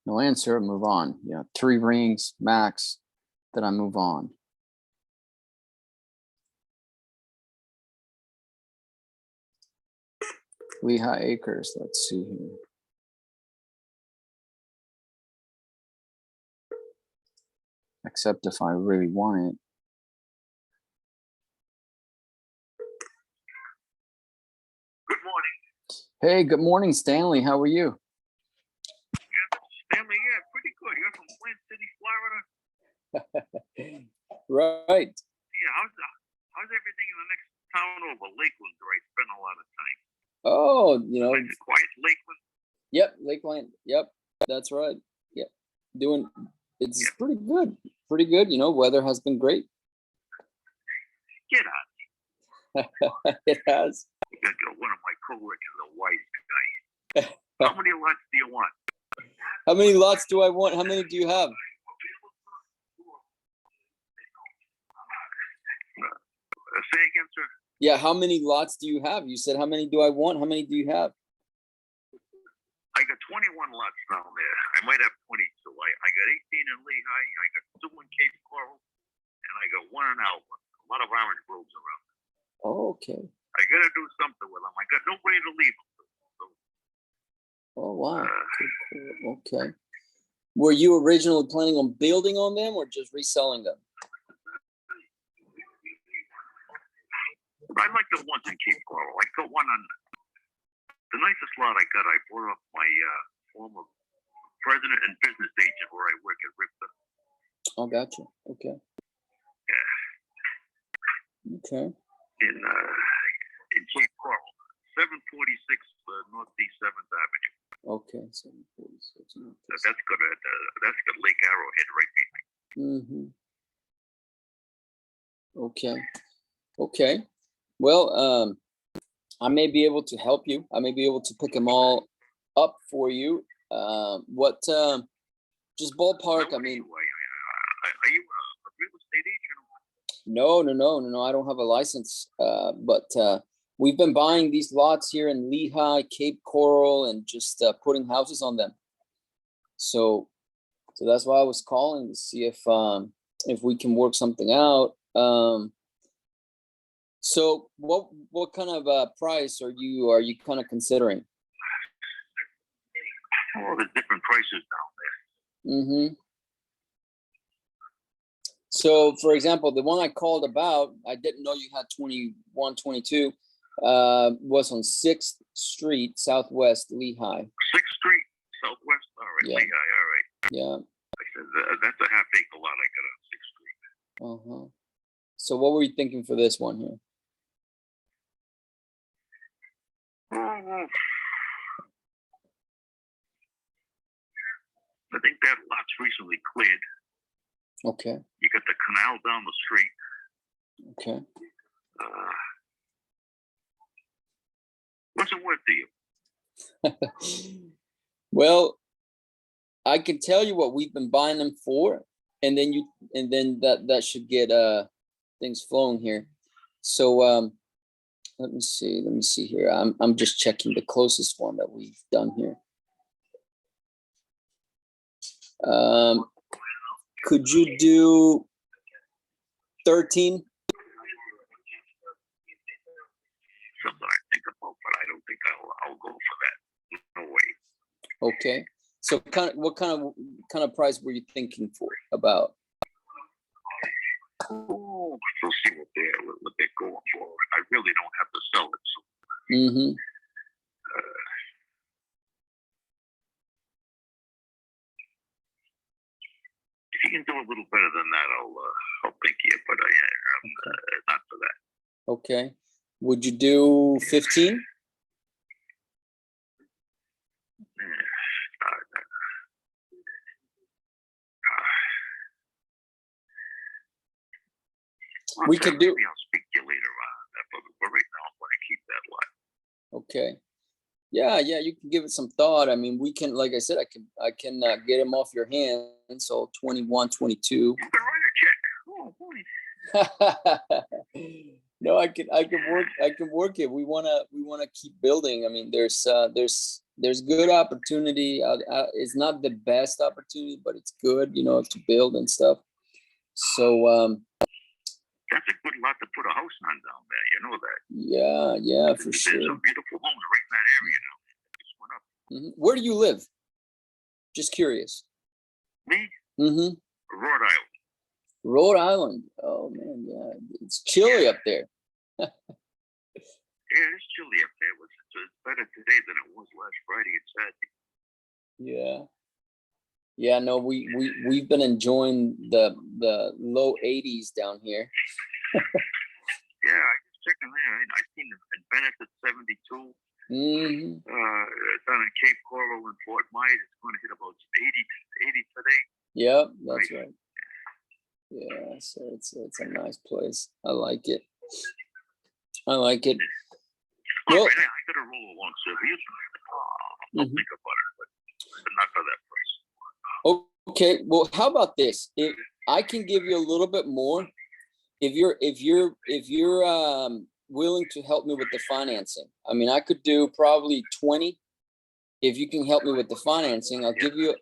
No answer, move on. Yeah, 3 rings max, then I move on. Lehigh Acres, let's see here. Except if I really want it.
Good morning.
Hey, good morning, Stanley. How are you?
Stanley, yeah, pretty good. You're from Plant City, Florida?
Right.
Yeah, how's everything in the next town over, Lakeland, where I spend a lot of time?
Oh, you know,
Nice and quiet, Lakeland.
yep, Lakeland. Yep, that's right. Yep, it's pretty good. Pretty good. You know, weather has been great.
Get out.
It has.
One of my coworkers, a wise guy.
How many lots do you want?
How many lots do I want? How many do you have?
Say again, sir.
Yeah, how many lots do you have? You said how many do I want? How many do you have?
I got 21 lots down there. I might have 22. I got 18 in Lehigh. I got 2 in Cape Coral, and I got 1 in Alvin. A lot of orange groves around.
Oh, okay.
I got to do something with them. I got nobody to leave them to. So,
Oh, wow. Cool. Okay. Were you originally planning on building on them or just reselling them?
I like the ones in Cape Coral. I got one on the nicest lot I got. I bought off my former president and business agent where I work at Ripta.
Oh, gotcha. Okay.
Yeah.
Okay.
In Cape Coral, 746 Northeast 7th Avenue.
Okay. 746.
That's got Lake Arrowhead right behind.
Mm-hmm. Okay. Okay. Well, I may be able to help you. I may be able to pick them all up for you. Just ballpark. I mean,
Are you a real estate agent?
no. I don't have a license. But we've been buying these lots here in Lehigh, Cape Coral, and just putting houses on them. So that's why I was calling to see if we can work something out. So what kind of price are you kind of considering?
Oh, there's different prices down there.
Mm-hmm. So for example, the one I called about, I didn't know you had 21, 22, was on 6th Street, Southwest Lehigh.
6th Street, Southwest. All right,
Yeah.
Lehigh. All right.
Yeah.
I said that's a half-acre lot I got on 6th Street.
Uh-huh. So what were you thinking for this one here?
I think that lot's recently cleared.
Okay.
You got the canal down the street.
Okay.
What's it worth to you?
Well, I can tell you what we've been buying them for, and then that should get things flowing here. So let me see here. I'm just checking the closest one that we've done here. Could you do 13?
Something I think about, but I don't think I'll go for that. No way.
Okay. So what kind of price were you thinking for about?
Oh, we'll see what they're going for. I really don't have to sell it. So.
Mm-hmm.
If you can do a little better than that, I'll thank you. But not for that.
Okay. Would you do 15?
We could do. Maybe I'll speak to you later on. But right now, I'm going to keep that lot.
Okay. Yeah, you can give it some thought. I mean, we can, like I said, I can get them off your hands. So 21, 22.
You can write a check. Oh, boy.
No, I can work it. We wanna keep building. I mean, there's good opportunity. It's not the best opportunity, but it's good, to build and stuff. So
that's a good lot to put a house on down there. You know that.
Yeah, for
There's
sure.
some beautiful homes right in that area now. Just went up.
Mm-hmm. Where do you live? Just curious.
Me?
Mm-hmm.
Rhode Island.
Rhode Island. Oh man, yeah, it's chilly up there.
Yeah, it's chilly up there. It's better today than it was last Friday and Saturday.
Yeah. No, we've been enjoying the low 80s down here.
Yeah, I was checking there. I seen in Venice at 72.
Mm-hmm.
Down in Cape Coral and Fort Myers, it's going to hit about 80 today.
Yep, that's right. Yeah, so it's a nice place. I like it.
Well,
Well,
right now, I got to roll along, sir. I'll
Mhm.
think about it, but not for that price.
Okay, well, how about this? If I can give you a little bit more, if you're willing to help me with the financing. I mean, I could do probably 20. If you can help me with the financing, I'll give it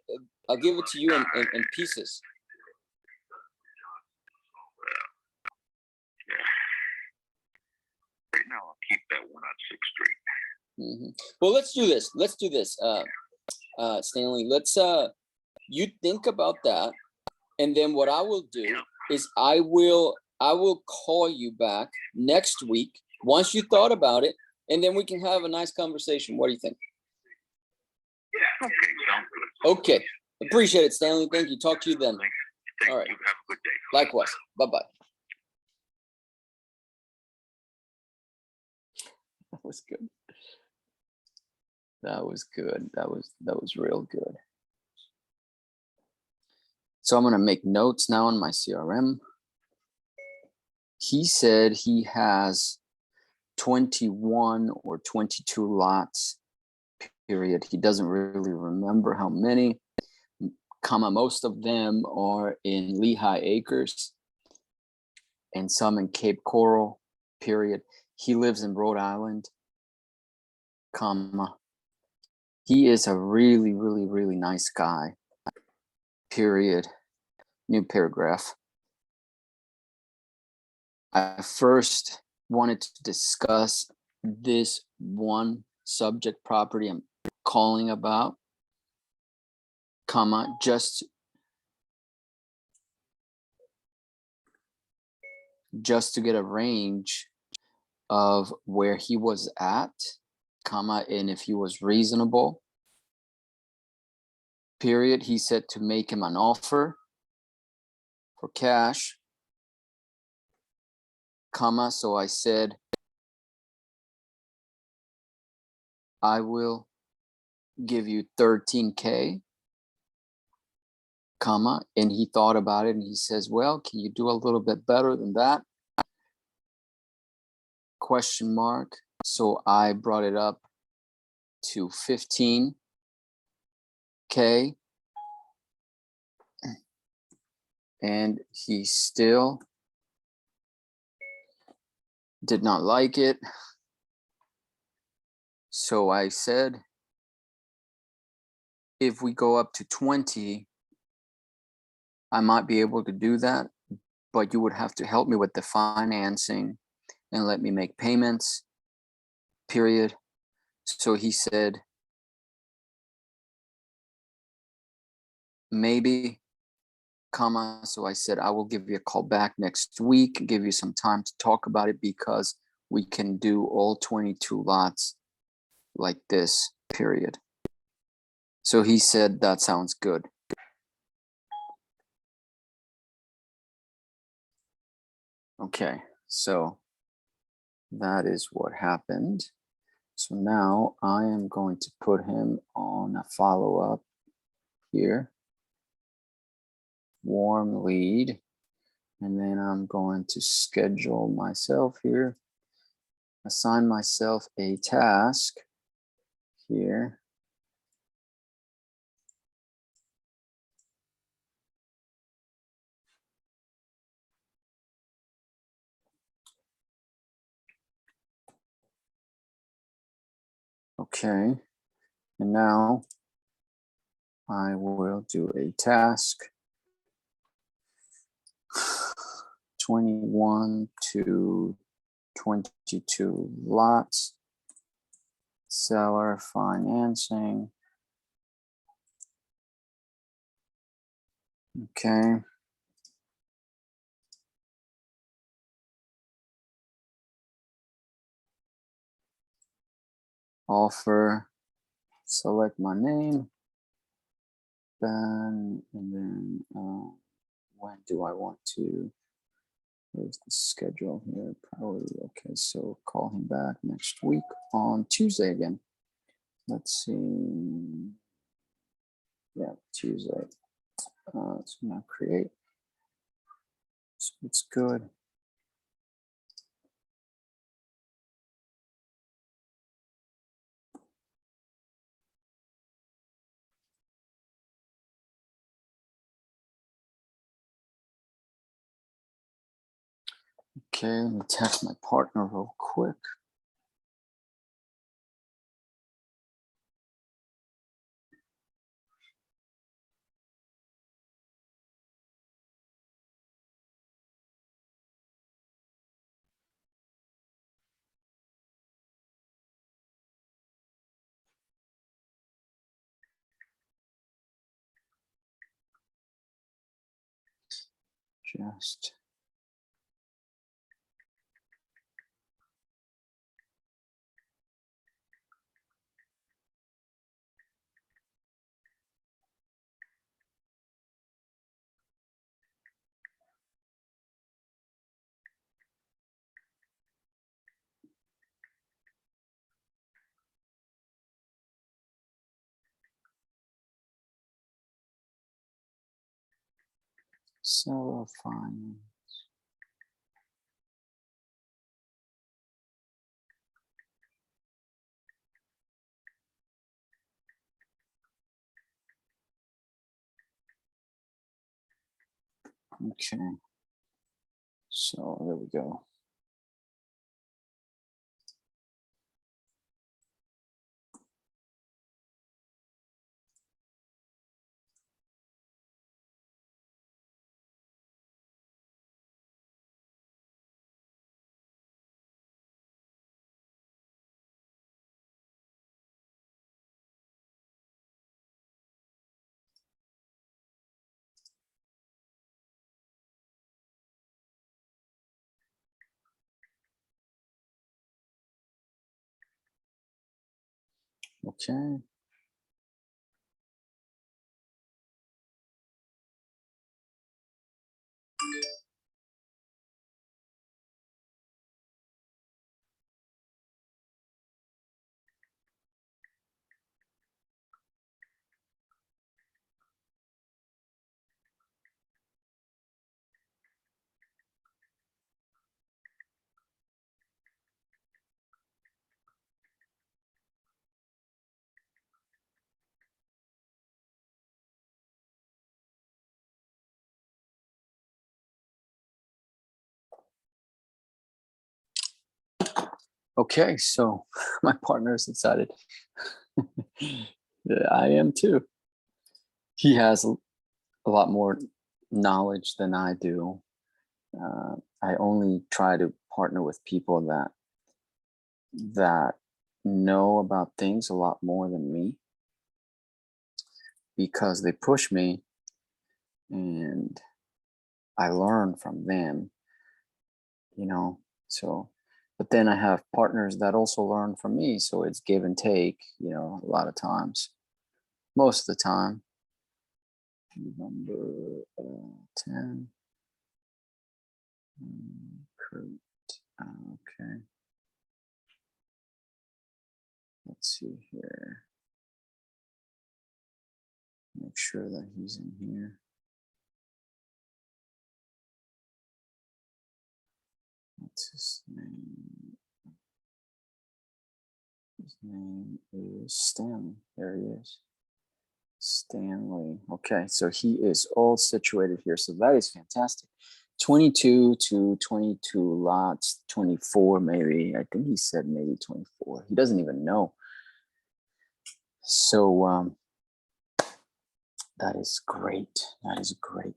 to you in pieces.
Right now, I'll keep that one on 6th Street.
Well, let's do this. Stanley, you think about that. And then what I will do is I will call you back next week once you thought about it, and then we can have a nice conversation. What do you think?
Okay, sounds good.
Okay. Appreciate it, Stanley. Thank you. Talk to you then.
Thank
All right.
you. Have a good day.
Likewise. Bye-bye. That was good. That was good. That was real good. So I'm going to make notes now in my CRM. He said he has 21 or 22 lots, period. He doesn't really remember how many, comma, most of them are in Lehigh Acres and some in Cape Coral, period. He lives in Rhode Island, comma. He is a really, really, really nice guy, period. New paragraph. I first wanted to discuss this one subject property I'm calling about, comma, just to get a range of where he was at, comma, and if he was reasonable, period. He said to make him an offer for cash, comma, so I said, I will give you 13K, comma, and he thought about it and he says, well, can you do a little bit better than that? Question mark. So I brought it up to 15K, and he still did not like it. So I said, if we go up to 20, I might be able to do that, but you would have to help me with the financing and let me make payments, period. So he said, maybe, comma. So I said, I will give you a call back next week, give you some time to talk about it because we can do all 22 lots like this, period. So he said, that sounds good. Okay, so that is what happened. So now I am going to put him on a follow-up here. Warm lead. And then I'm going to schedule myself here. Assign myself a task here. Okay, and now I will do a task 21 to 22 lots, seller financing. Okay. Offer, select my name, Ben, and then when do I want to, here's the schedule here, probably, okay, so call him back next week on Tuesday again. Let's see, yeah, Tuesday. So now create, so it's good. Okay, let me text my partner real quick. Just so fine. Okay, so there we go. Okay. Okay, so my partner is excited. Yeah, I am too. He has a lot more knowledge than I do. I only try to partner with people that know about things a lot more than me because they push me and I learn from them, you know. So, but then I have partners that also learn from me, so it's give and take, you know, a lot of times. Most of the time. Number 10. Kurt. Okay. Let's see here. Make sure that he's in here. What's his name? His name is Stanley. There he is. Stanley. Okay, so he is all situated here. So that is fantastic. 22 to 22 lots, 24 maybe. I think he said maybe 24. He doesn't even know. So that is great. That is great.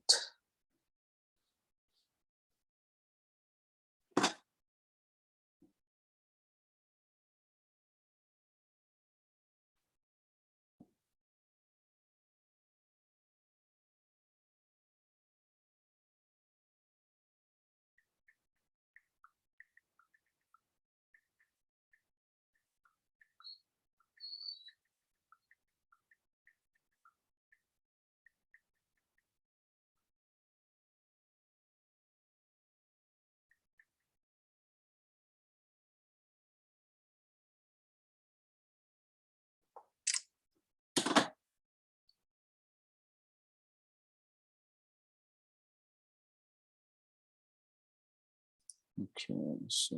Okay, so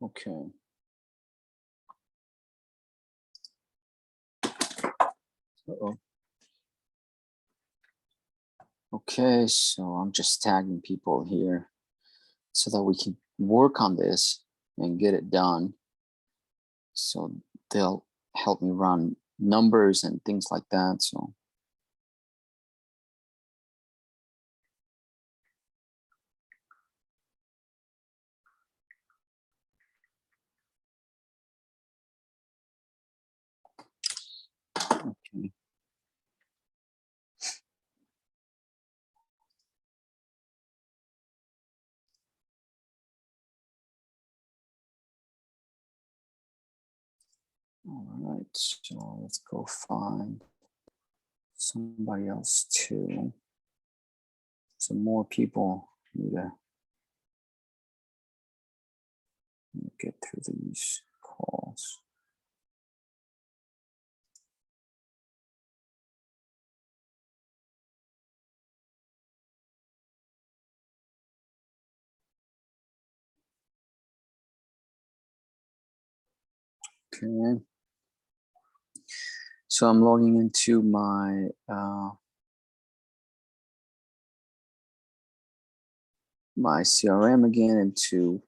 Okay. Uh-oh. Okay, so I'm just tagging people here so that we can work on this and get it done. So they'll help me run numbers and things like that. So okay. All right, so let's go find somebody else too. Some more people need to get through these calls. Okay. So I'm logging into my my CRM again, into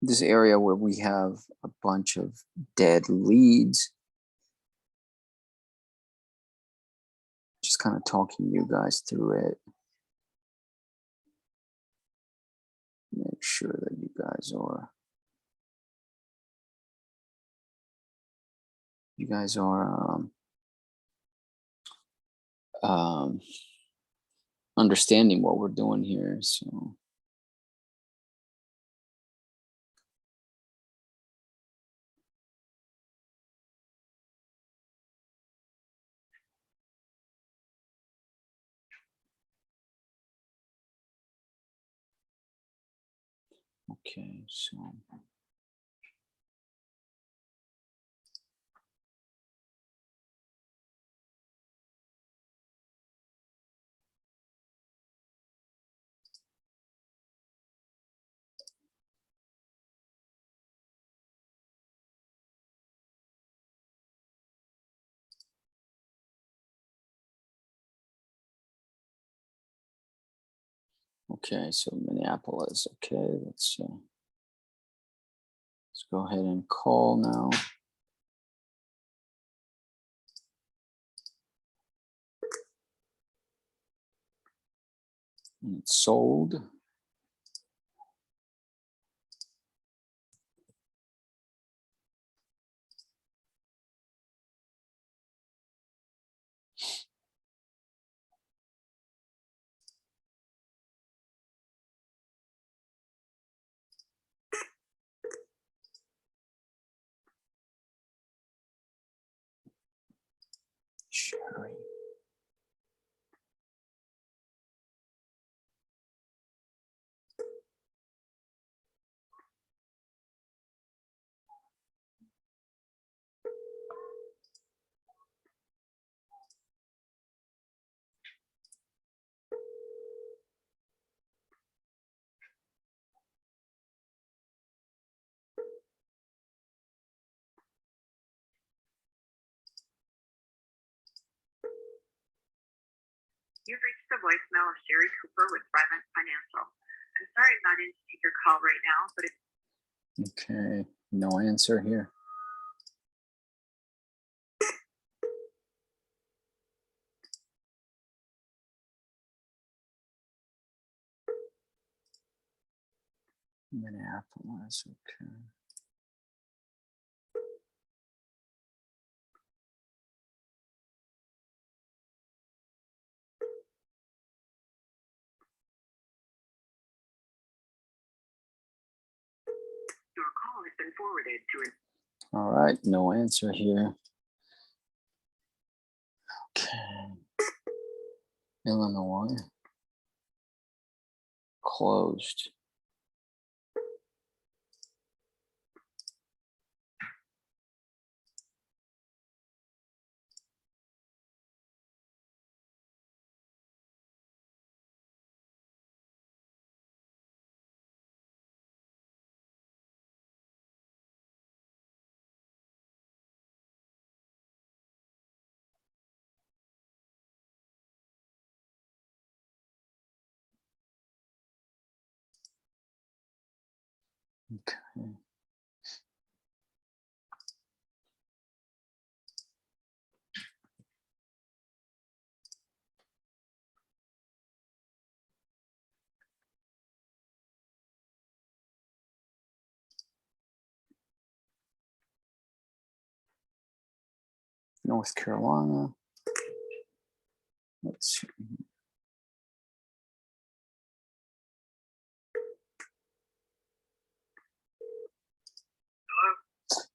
this area where we have a bunch of dead leads. Just kind of talking you guys through it. Make sure that you guys are understanding what we're doing here. So okay, so okay, so Minneapolis. Okay, let's go ahead and call now. And it's sold. Sharing.
You've reached the voicemail of Sherry Cooper with Thrivent Financial. I'm sorry I'm not in to take your call right now, but if
Okay, no answer here. Minneapolis, okay.
your call has been forwarded to an
All right, no answer here. Okay. Illinois. Closed. Okay. North Carolina. Let's see.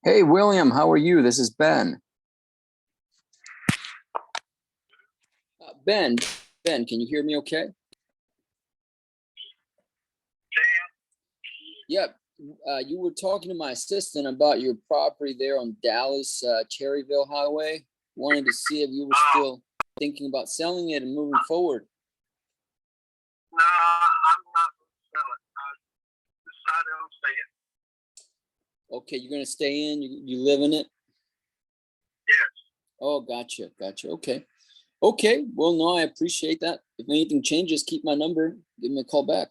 Hey, William, how are you? This is Ben. Ben, can you hear me okay? Yep. You were talking to my assistant about your property there on Dallas Cherryville Highway. Wanted to see if you were still thinking about selling it and moving forward.
No, I'm not going to sell it. I decided on staying.
Okay, you're gonna stay in. You live in it.
Yes.
Oh, gotcha. Okay. Okay. Well, no, I appreciate that. If anything changes, keep my number. Give me a call back.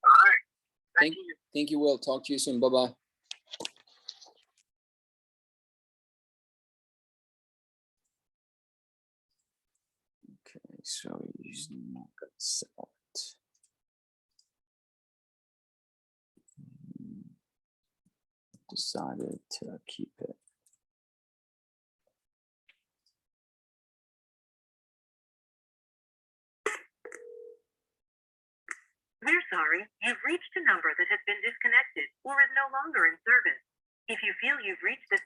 All right. Thank you.
Thank you, Will. Talk to you soon. Bye-bye. Okay, so he's not gonna sell it. Decided to keep it.
We're sorry, you've reached a number that has been disconnected or is no longer in service. If you feel you've reached this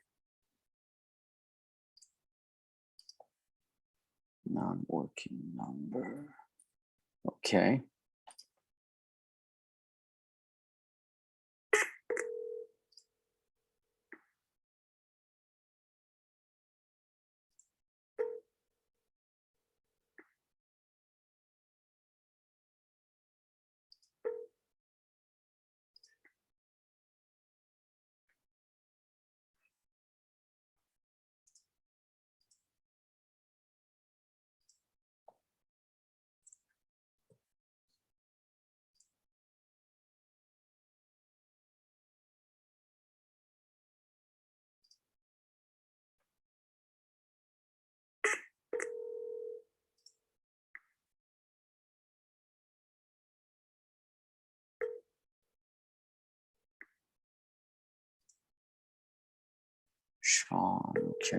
Non-working number. Okay. Sean, okay.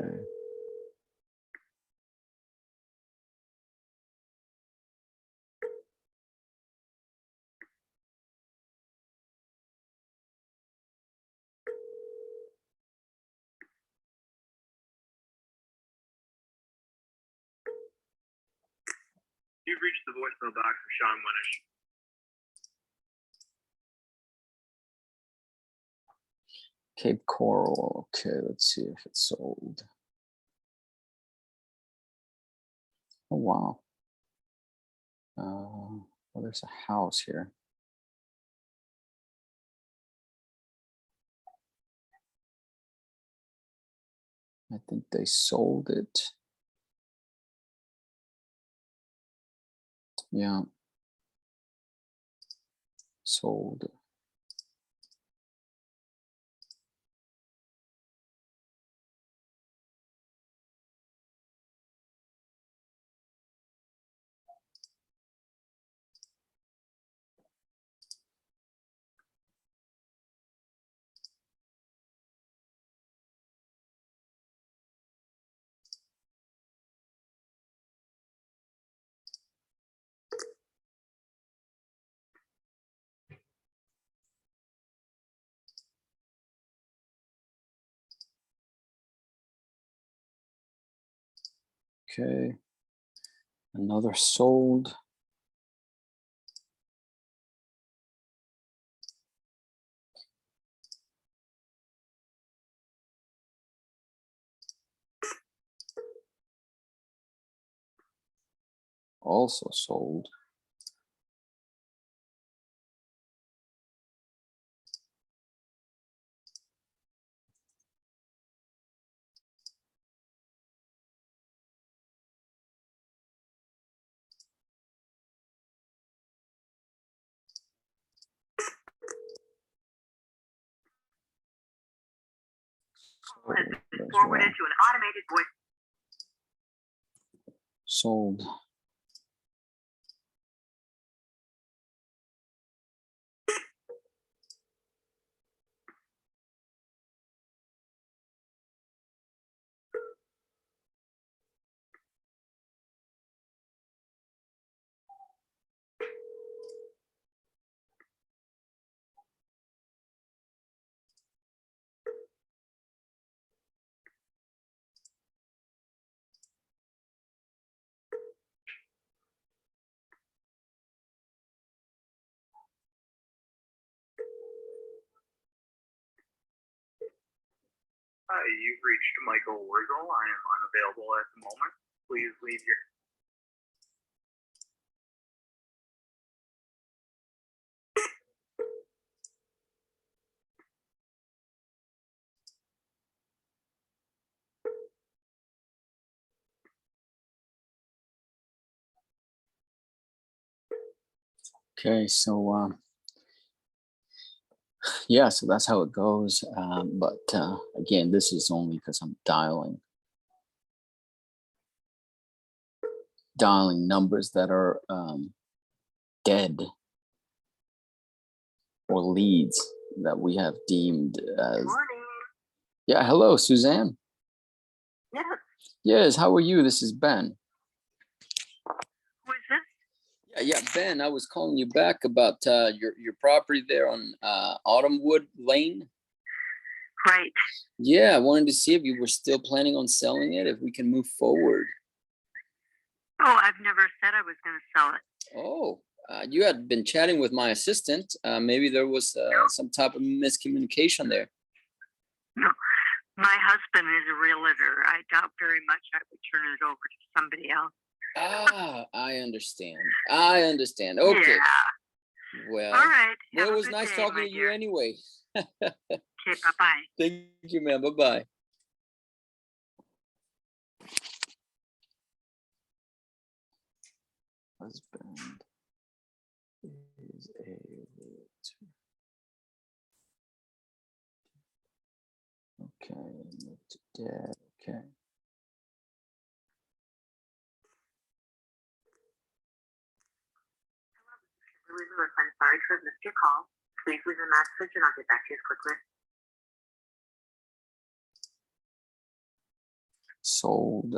You've reached the voicemail box for Sean Winnish.
Cape Coral. Okay, let's see if it's sold. Oh, wow. Well, there's a house here. I think they sold it. Yeah. Sold. Okay. Another sold. Also sold.
Call has been
That's
forwarded
right.
to an automated voice.
Sold.
You've reached Michael Wurzel. I am unavailable at the moment. Please leave your
Okay, so yeah, so that's how it goes. But again, this is only because I'm dialing numbers that are dead or leads that we have deemed as.
Morning.
Yeah, hello, Suzanne.
Yes.
Yes, how are you? This is Ben.
Who is this?
Yeah, Ben, I was calling you back about your property there on Autumnwood Lane.
Right.
Yeah, I wanted to see if you were still planning on selling it, if we can move forward.
Oh, I've never said I was going to sell it.
Oh, you had been chatting with my assistant. Maybe there was some type of miscommunication there.
No, my husband is a realtor. I doubt very much I would turn it over to somebody else.
Ah, I understand. Okay.
Yeah.
Well,
All right.
well,
Have
it
a
was
good
nice
day,
talking
my
to you
dear.
anyway.
Okay, bye-bye.
Thank you, ma'am. Bye-bye. Husband is a realtor. Okay, move to dead. Okay.
Lewis, I'm sorry to have missed your call. Please leave a message and I'll get back to you as quickly.
Sold.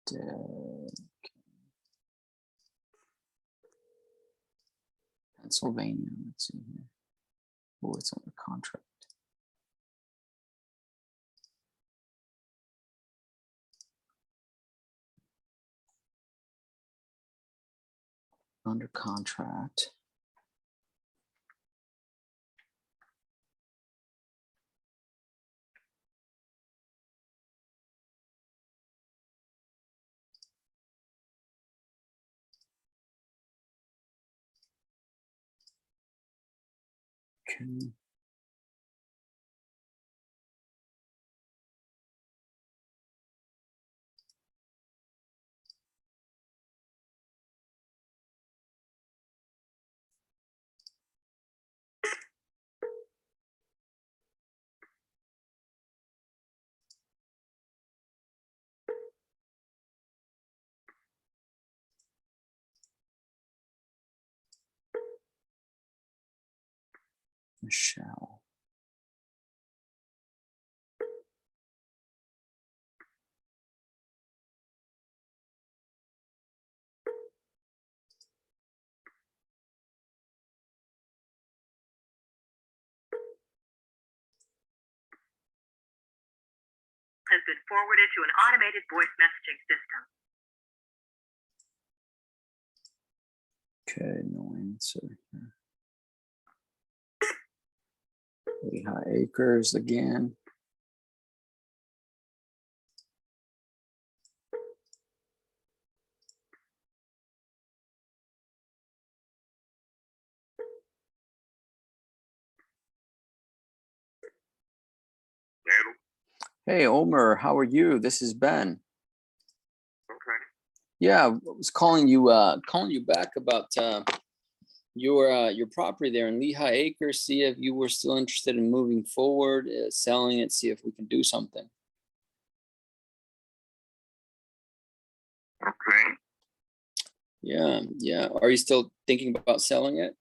Dead. Pennsylvania. Let's see here. Oh, it's under contract. Under contract. Okay. Michelle.
Has been forwarded to an automated voice messaging system.
Okay, no answer. Lehigh Acres again.
Hello.
Hey, Omer, how are you? This is Ben.
Okay.
Yeah, I was calling you back about your property there in Lehigh Acres, see if you were still interested in moving forward, selling it, see if we can do something.
Okay.
Yeah, yeah. Are you still thinking about selling it?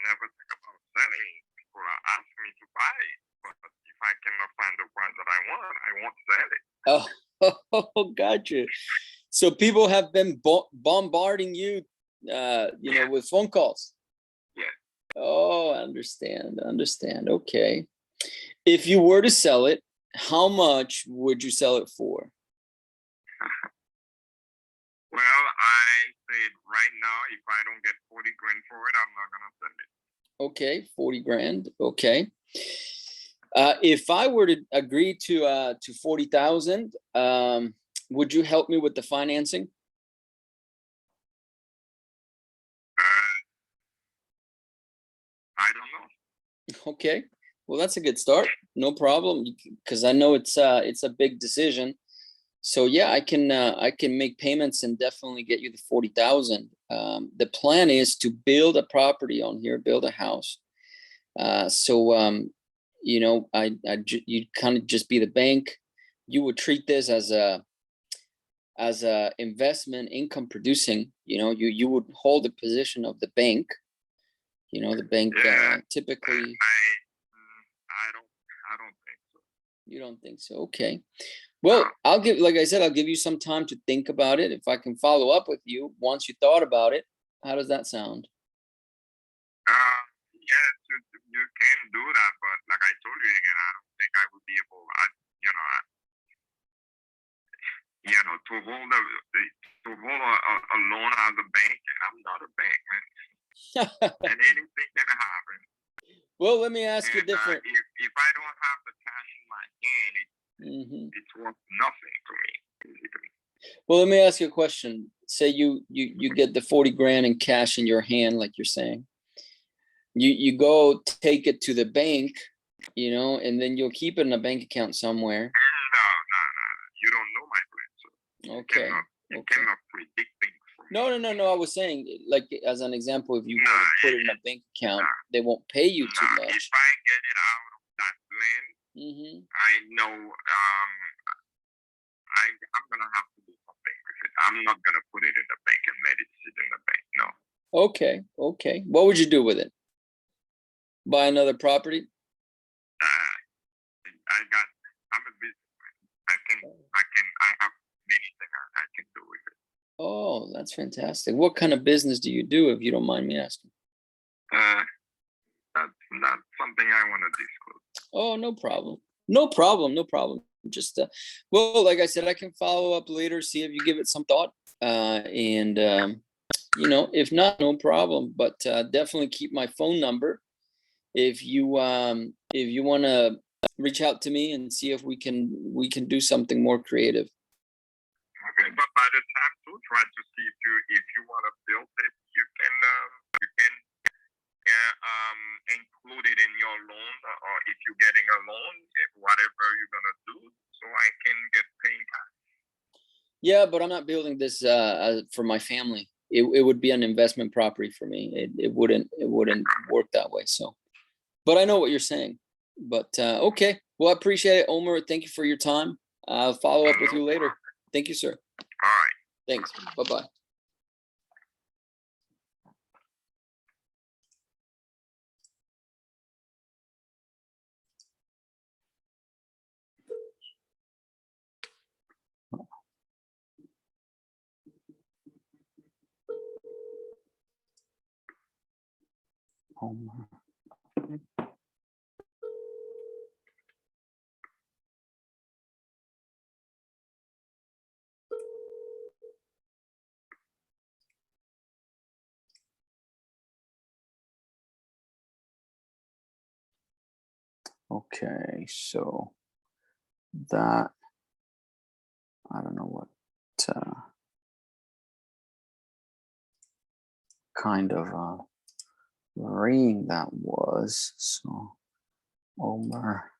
Never think about selling. People are asking me to buy it, but if I cannot find the price that I want, I won't sell it.
Oh, gotcha. So people have been bombarding you, you know, with phone calls.
Yeah.
Oh, I understand. Okay. If you were to sell it, how much would you sell it for?
Well, I said right now, if I don't get 40 grand for it, I'm not gonna sell it.
Okay, 40 grand. Okay. If I were to agree to 40,000, would you help me with the financing?
I don't know.
Okay. Well, that's a good start. No problem, because I know it's a big decision. So yeah, I can make payments and definitely get you the 40,000. The plan is to build a property on here, build a house. You know, you'd kind of just be the bank. You would treat this as a investment income producing. You know, you would hold the position of the bank. You know, the bank typically.
I don't think so.
You don't think so? Okay. Well, like I said, I'll give you some time to think about it. If I can follow up with you once you thought about it, how does that sound?
Yes, you can do that, but like I told you again, I don't think I would be able, to hold a loan out of the bank. I'm not a bank, man, and anything can happen.
Well, let me ask you different.
If I don't have the cash in my hand, it's worth nothing to me.
Well, let me ask you a question. Say you get the 40 grand in cash in your hand, like you're saying. You go take it to the bank, you know, and then you'll keep it in a bank account somewhere.
No. You don't know my plan, so
Okay.
You cannot predict things.
No. I was saying, like, as an example, if you were to put it in a bank account, they won't pay you too much.
If I get it out of that plan, I know I'm gonna have to do something with it. I'm not gonna put it in the bank and let it sit in the bank. No.
Okay. What would you do with it? Buy another property?
I'm a businessman. I have many things I can do with it.
Oh, that's fantastic. What kind of business do you do, if you don't mind me asking?
That's not something I want to disclose.
Oh, no problem. Just well, like I said, I can follow up later, see if you give it some thought, and you know, if not, no problem, but definitely keep my phone number if you want to reach out to me and see if we can do something more creative.
Okay, but by the time to try to see if you want to build it, you can include it in your loan, or if you're getting a loan, whatever you're gonna do, so I can get paid back.
Yeah, but I'm not building this for my family. It would be an investment property for me. It wouldn't work that way. So, but I know what you're saying. But okay, well, I appreciate it, Omar. Thank you for your time. I'll follow up with you later. Thank you, sir.
All right.
Thanks. Bye-bye. Omar. Okay, so that, I don't know what kind of ring that was. So Omar.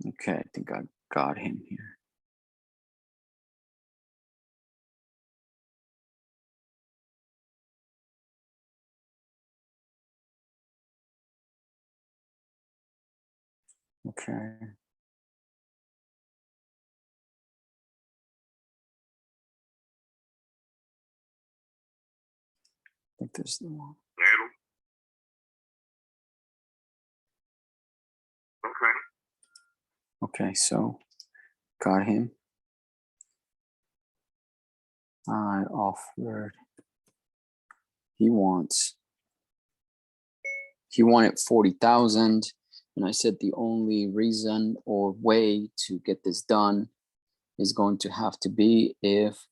Okay, I think I got him here. Okay. I think this is the one.
Adam? Okay.
Okay, so got him. I offered. He wanted 40,000, and I said the only reason or way to get this done is going to have to be if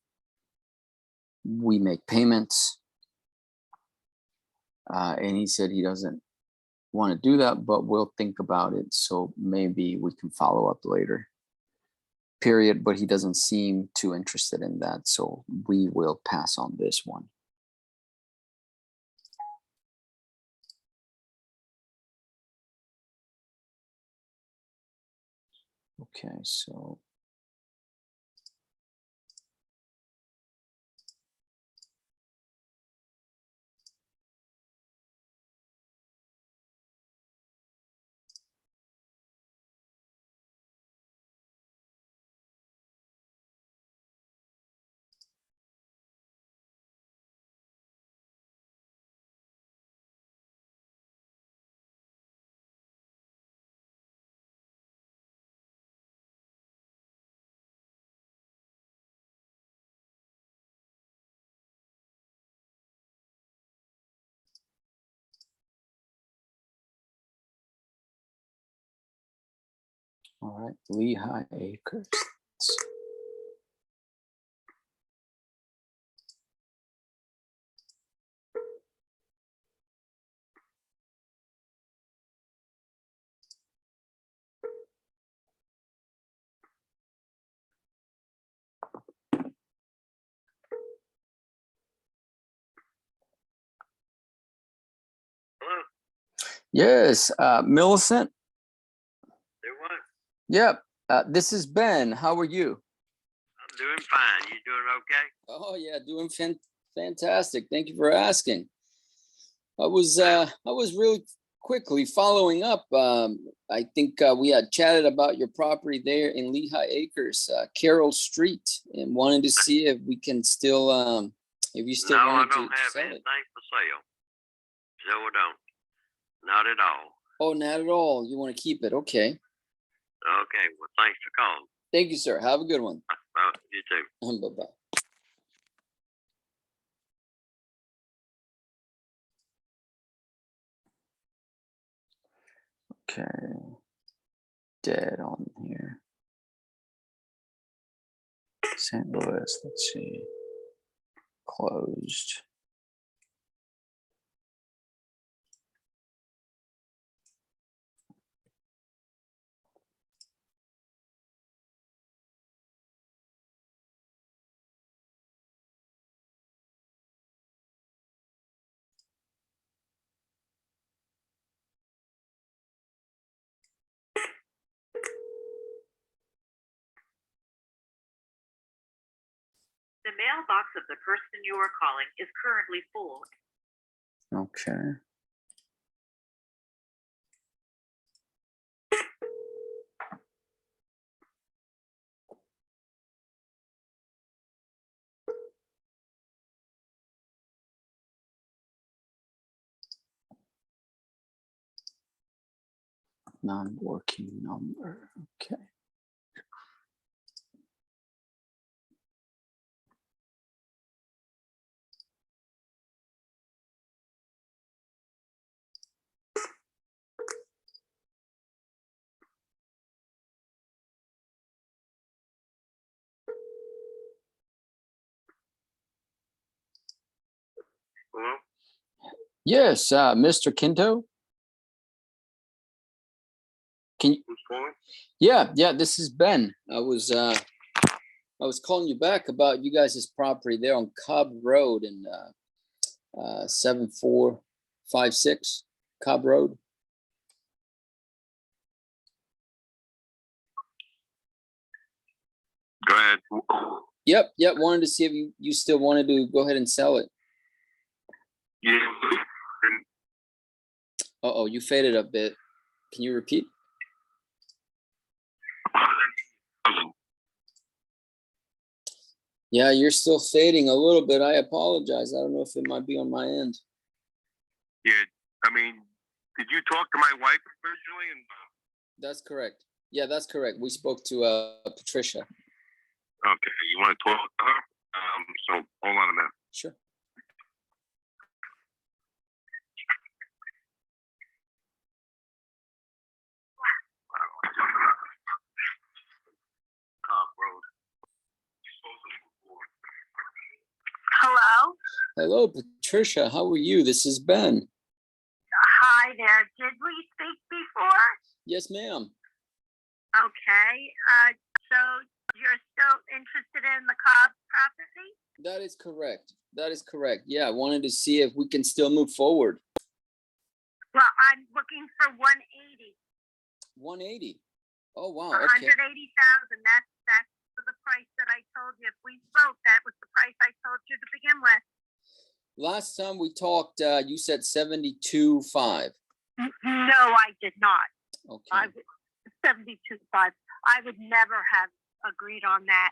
we make payments. And he said he doesn't want to do that, but we'll think about it. So maybe we can follow up later. Period. But he doesn't seem too interested in that. So we will pass on this one. Okay, so. All right, Lehigh Acres.
Hello?
Yes, Millicent.
There what?
Yep. This is Ben. How are you?
I'm doing fine. You doing okay?
Oh yeah, doing fantastic. Thank you for asking. I was really quickly following up. I think we had chatted about your property there in Lehigh Acres, Carroll Street, and wanted to see if we can still, if you still
No, I
wanted
don't
to
have
sell it.
anything for sale. So I don't. Not at all.
Oh, not at all. You want to keep it? Okay.
Okay, well, thanks for calling.
Thank you, sir. Have a good one.
You too.
Bye bye. Okay. Dead on here. St. Louis, let's see. Closed.
The mailbox of the person you are calling is currently full.
Okay. Non-working number. Okay.
Hello?
Yes, Mr. Quinto. Can you?
Who's calling?
Yeah. This is Ben. I was calling you back about you guys' property there on Cobb Road in 7456 Cobb Road.
Go ahead.
Yep. Wanted to see if you still wanted to go ahead and sell it.
Yeah.
Uh-oh, you faded a bit. Can you repeat? Yeah, you're still fading a little bit. I apologize. I don't know if it might be on my end.
Yeah, I mean, did you talk to my wife originally? And
That's correct. Yeah, that's correct. We spoke to Patricia.
okay, you want to talk to her? So hold on a minute.
Sure.
Cobb Road.
Hello?
Hello, Patricia. How are you? This is Ben.
Hi there. Did we speak before?
Yes, ma'am.
Okay. So you're still interested in the Cobb property?
That is correct. That is correct. Yeah, I wanted to see if we can still move forward.
Well, I'm looking for 180.
180. Oh, wow. Okay.
180,000. That's for the price that I told you. If we spoke, that was the price I told you to begin with.
Last time we talked, you said 72.5.
No, I did not.
Okay.
72.5. I would never have agreed on that.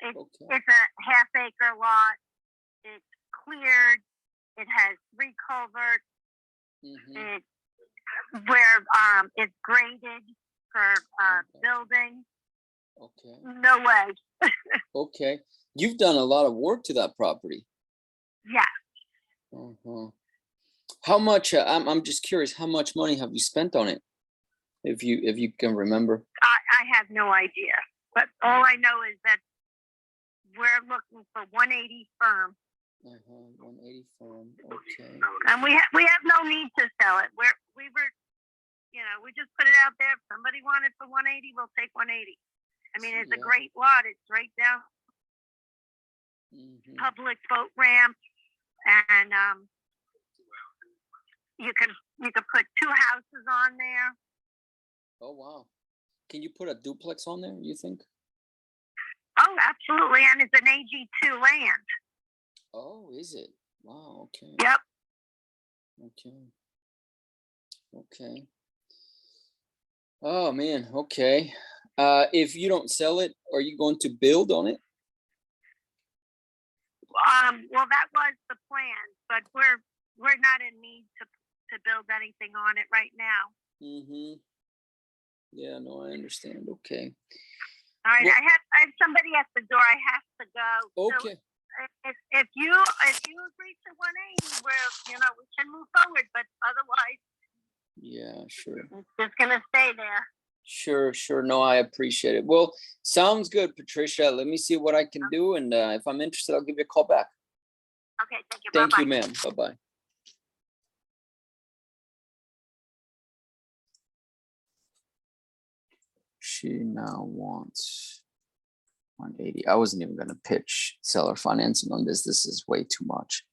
Okay.
It's a half-acre lot. It's cleared. It has 3 culverts.
Mm-hmm.
It's graded for
Okay.
building.
Okay.
No way.
Okay. You've done a lot of work to that property.
Yeah.
Uh-huh. How much? I'm just curious. How much money have you spent on it? If you can remember.
I have no idea. But all I know is that we're looking for 180 firm.
180 firm. Okay.
And we have no need to sell it. We just put it out there. If somebody wanted for 180, we'll take 180. I mean, it's a
Yeah.
great lot. It's right down
Mm-hmm.
public boat ramp, and you can put 2 houses on there.
Oh, wow. Can you put a duplex on there, you think?
Oh, absolutely. And it's an AG2 land.
Oh, is it? Wow. Okay.
Yep.
Okay. Oh, man. Okay. If you don't sell it, are you going to build on it?
Well, that was the plan, but we're not in need to build anything on it right now.
Mm-hmm. Yeah, no, I understand. Okay.
All right,
Well-
I have somebody at the door. I have to go.
Okay.
So if you agree to 180, we can move forward, but otherwise,
Yeah, sure.
it's just gonna stay there.
Sure. No, I appreciate it. Well, sounds good, Patricia. Let me see what I can do. And if I'm interested, I'll give you a call back.
Okay, thank you.
Thank
Bye-bye.
you, ma'am. Bye-bye. She now wants 180. I wasn't even going to pitch seller financing on this. This is way too much.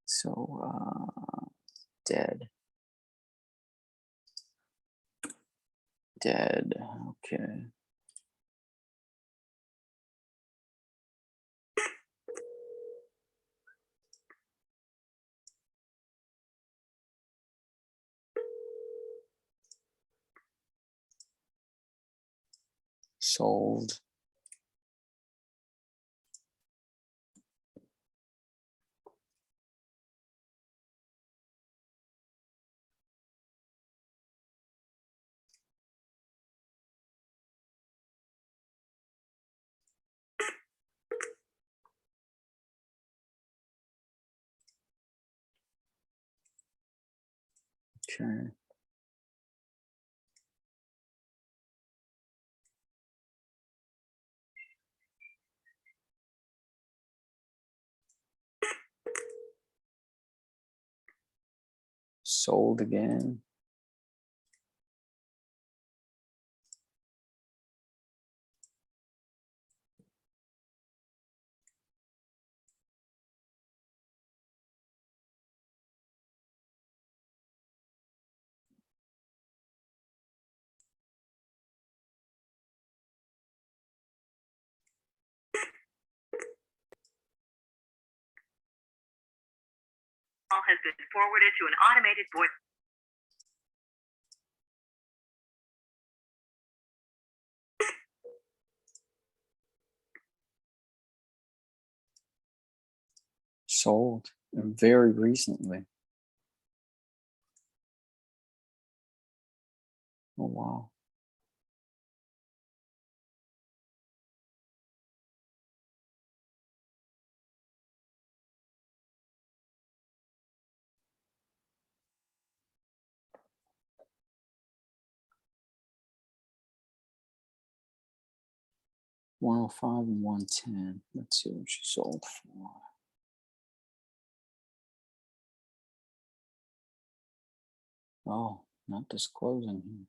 So, dead. Okay. Sold. Okay. Sold again.
call has been forwarded to an automated voice.
Sold and very recently. Oh, wow. $105 and $110. Let's see what she sold for. Oh, not disclosing here.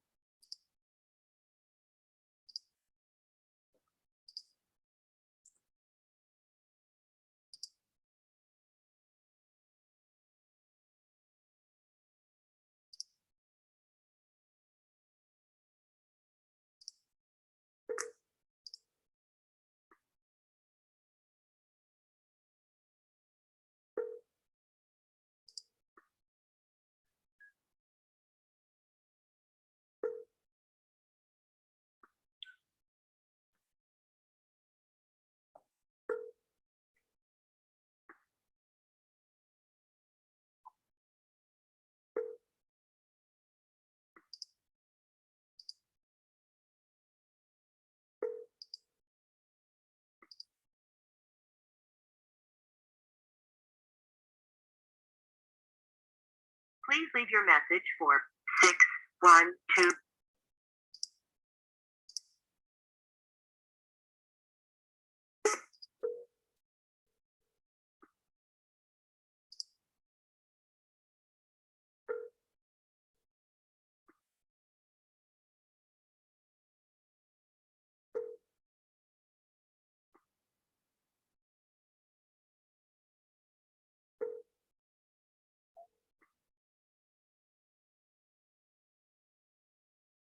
Please leave your message for 612.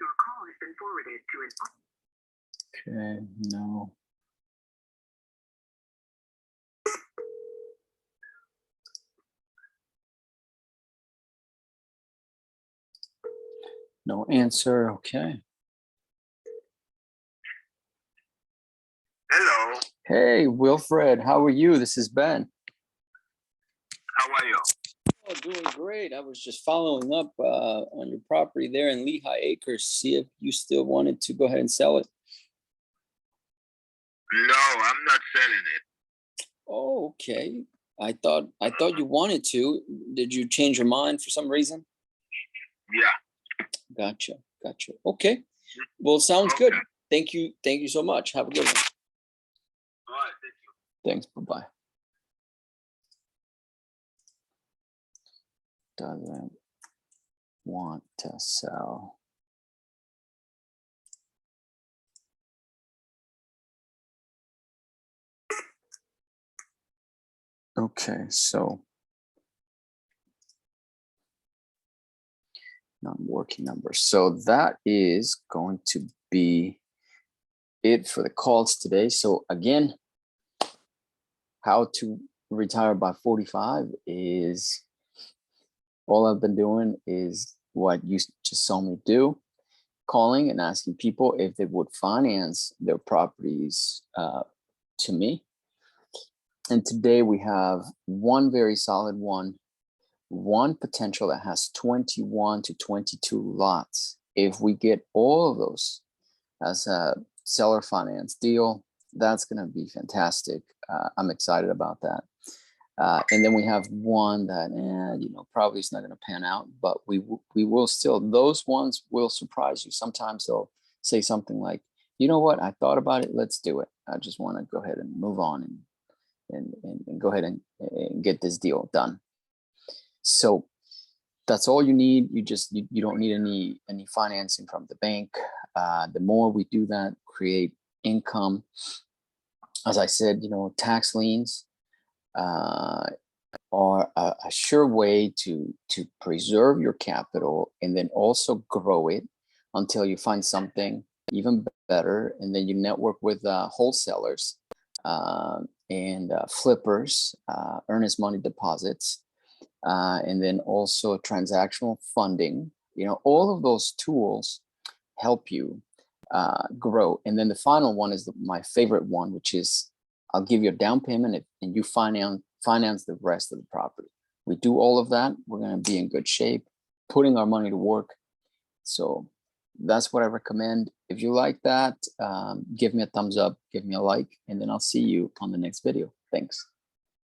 Your call has been forwarded to an
Okay, no. No answer. Okay.
Hello.
Hey, Wilfred, how are you? This is Ben.
How are you?
Oh, doing great. I was just following up on your property there in Lehigh Acres. See if you still wanted to go ahead and sell it.
No, I'm not selling it.
Oh, okay. I thought you wanted to. Did you change your mind for some reason?
Yeah.
Gotcha. Okay. Well, sounds good.
Okay.
Thank you so much. Have a good one.
All right, thank you.
Thanks. Bye-bye. Doesn't want to sell. Okay, so non-working numbers. So that is going to be it for the calls today. So again, how to retire by 45 is all I've been doing is what you just saw me do, calling and asking people if they would finance their properties to me. And today we have one very solid one potential that has 21 to 22 lots. If we get all of those as a seller finance deal, that's going to be fantastic. I'm excited about that. And then we have one that, probably is not going to pan out, but we will still, those ones will surprise you. Sometimes they'll say something like, you know what, I thought about it, let's do it. I just want to go ahead and move on and go ahead and get this deal done. So that's all you need. You don't need any financing from the bank. The more we do that, create income. As I said, tax liens are a sure way to preserve your capital and then also grow it until you find something even better, and then you network with wholesalers and flippers, earnest money deposits, and then also transactional funding. You know, all of those tools help you grow. And then the final one is my favorite one, which is I'll give you a down payment and you finance the rest of the property. We do all of that, we're going to be in good shape, putting our money to work. So that's what I recommend. If you like that, give me a thumbs up, give me a like, and then I'll see you on the next video. Thanks.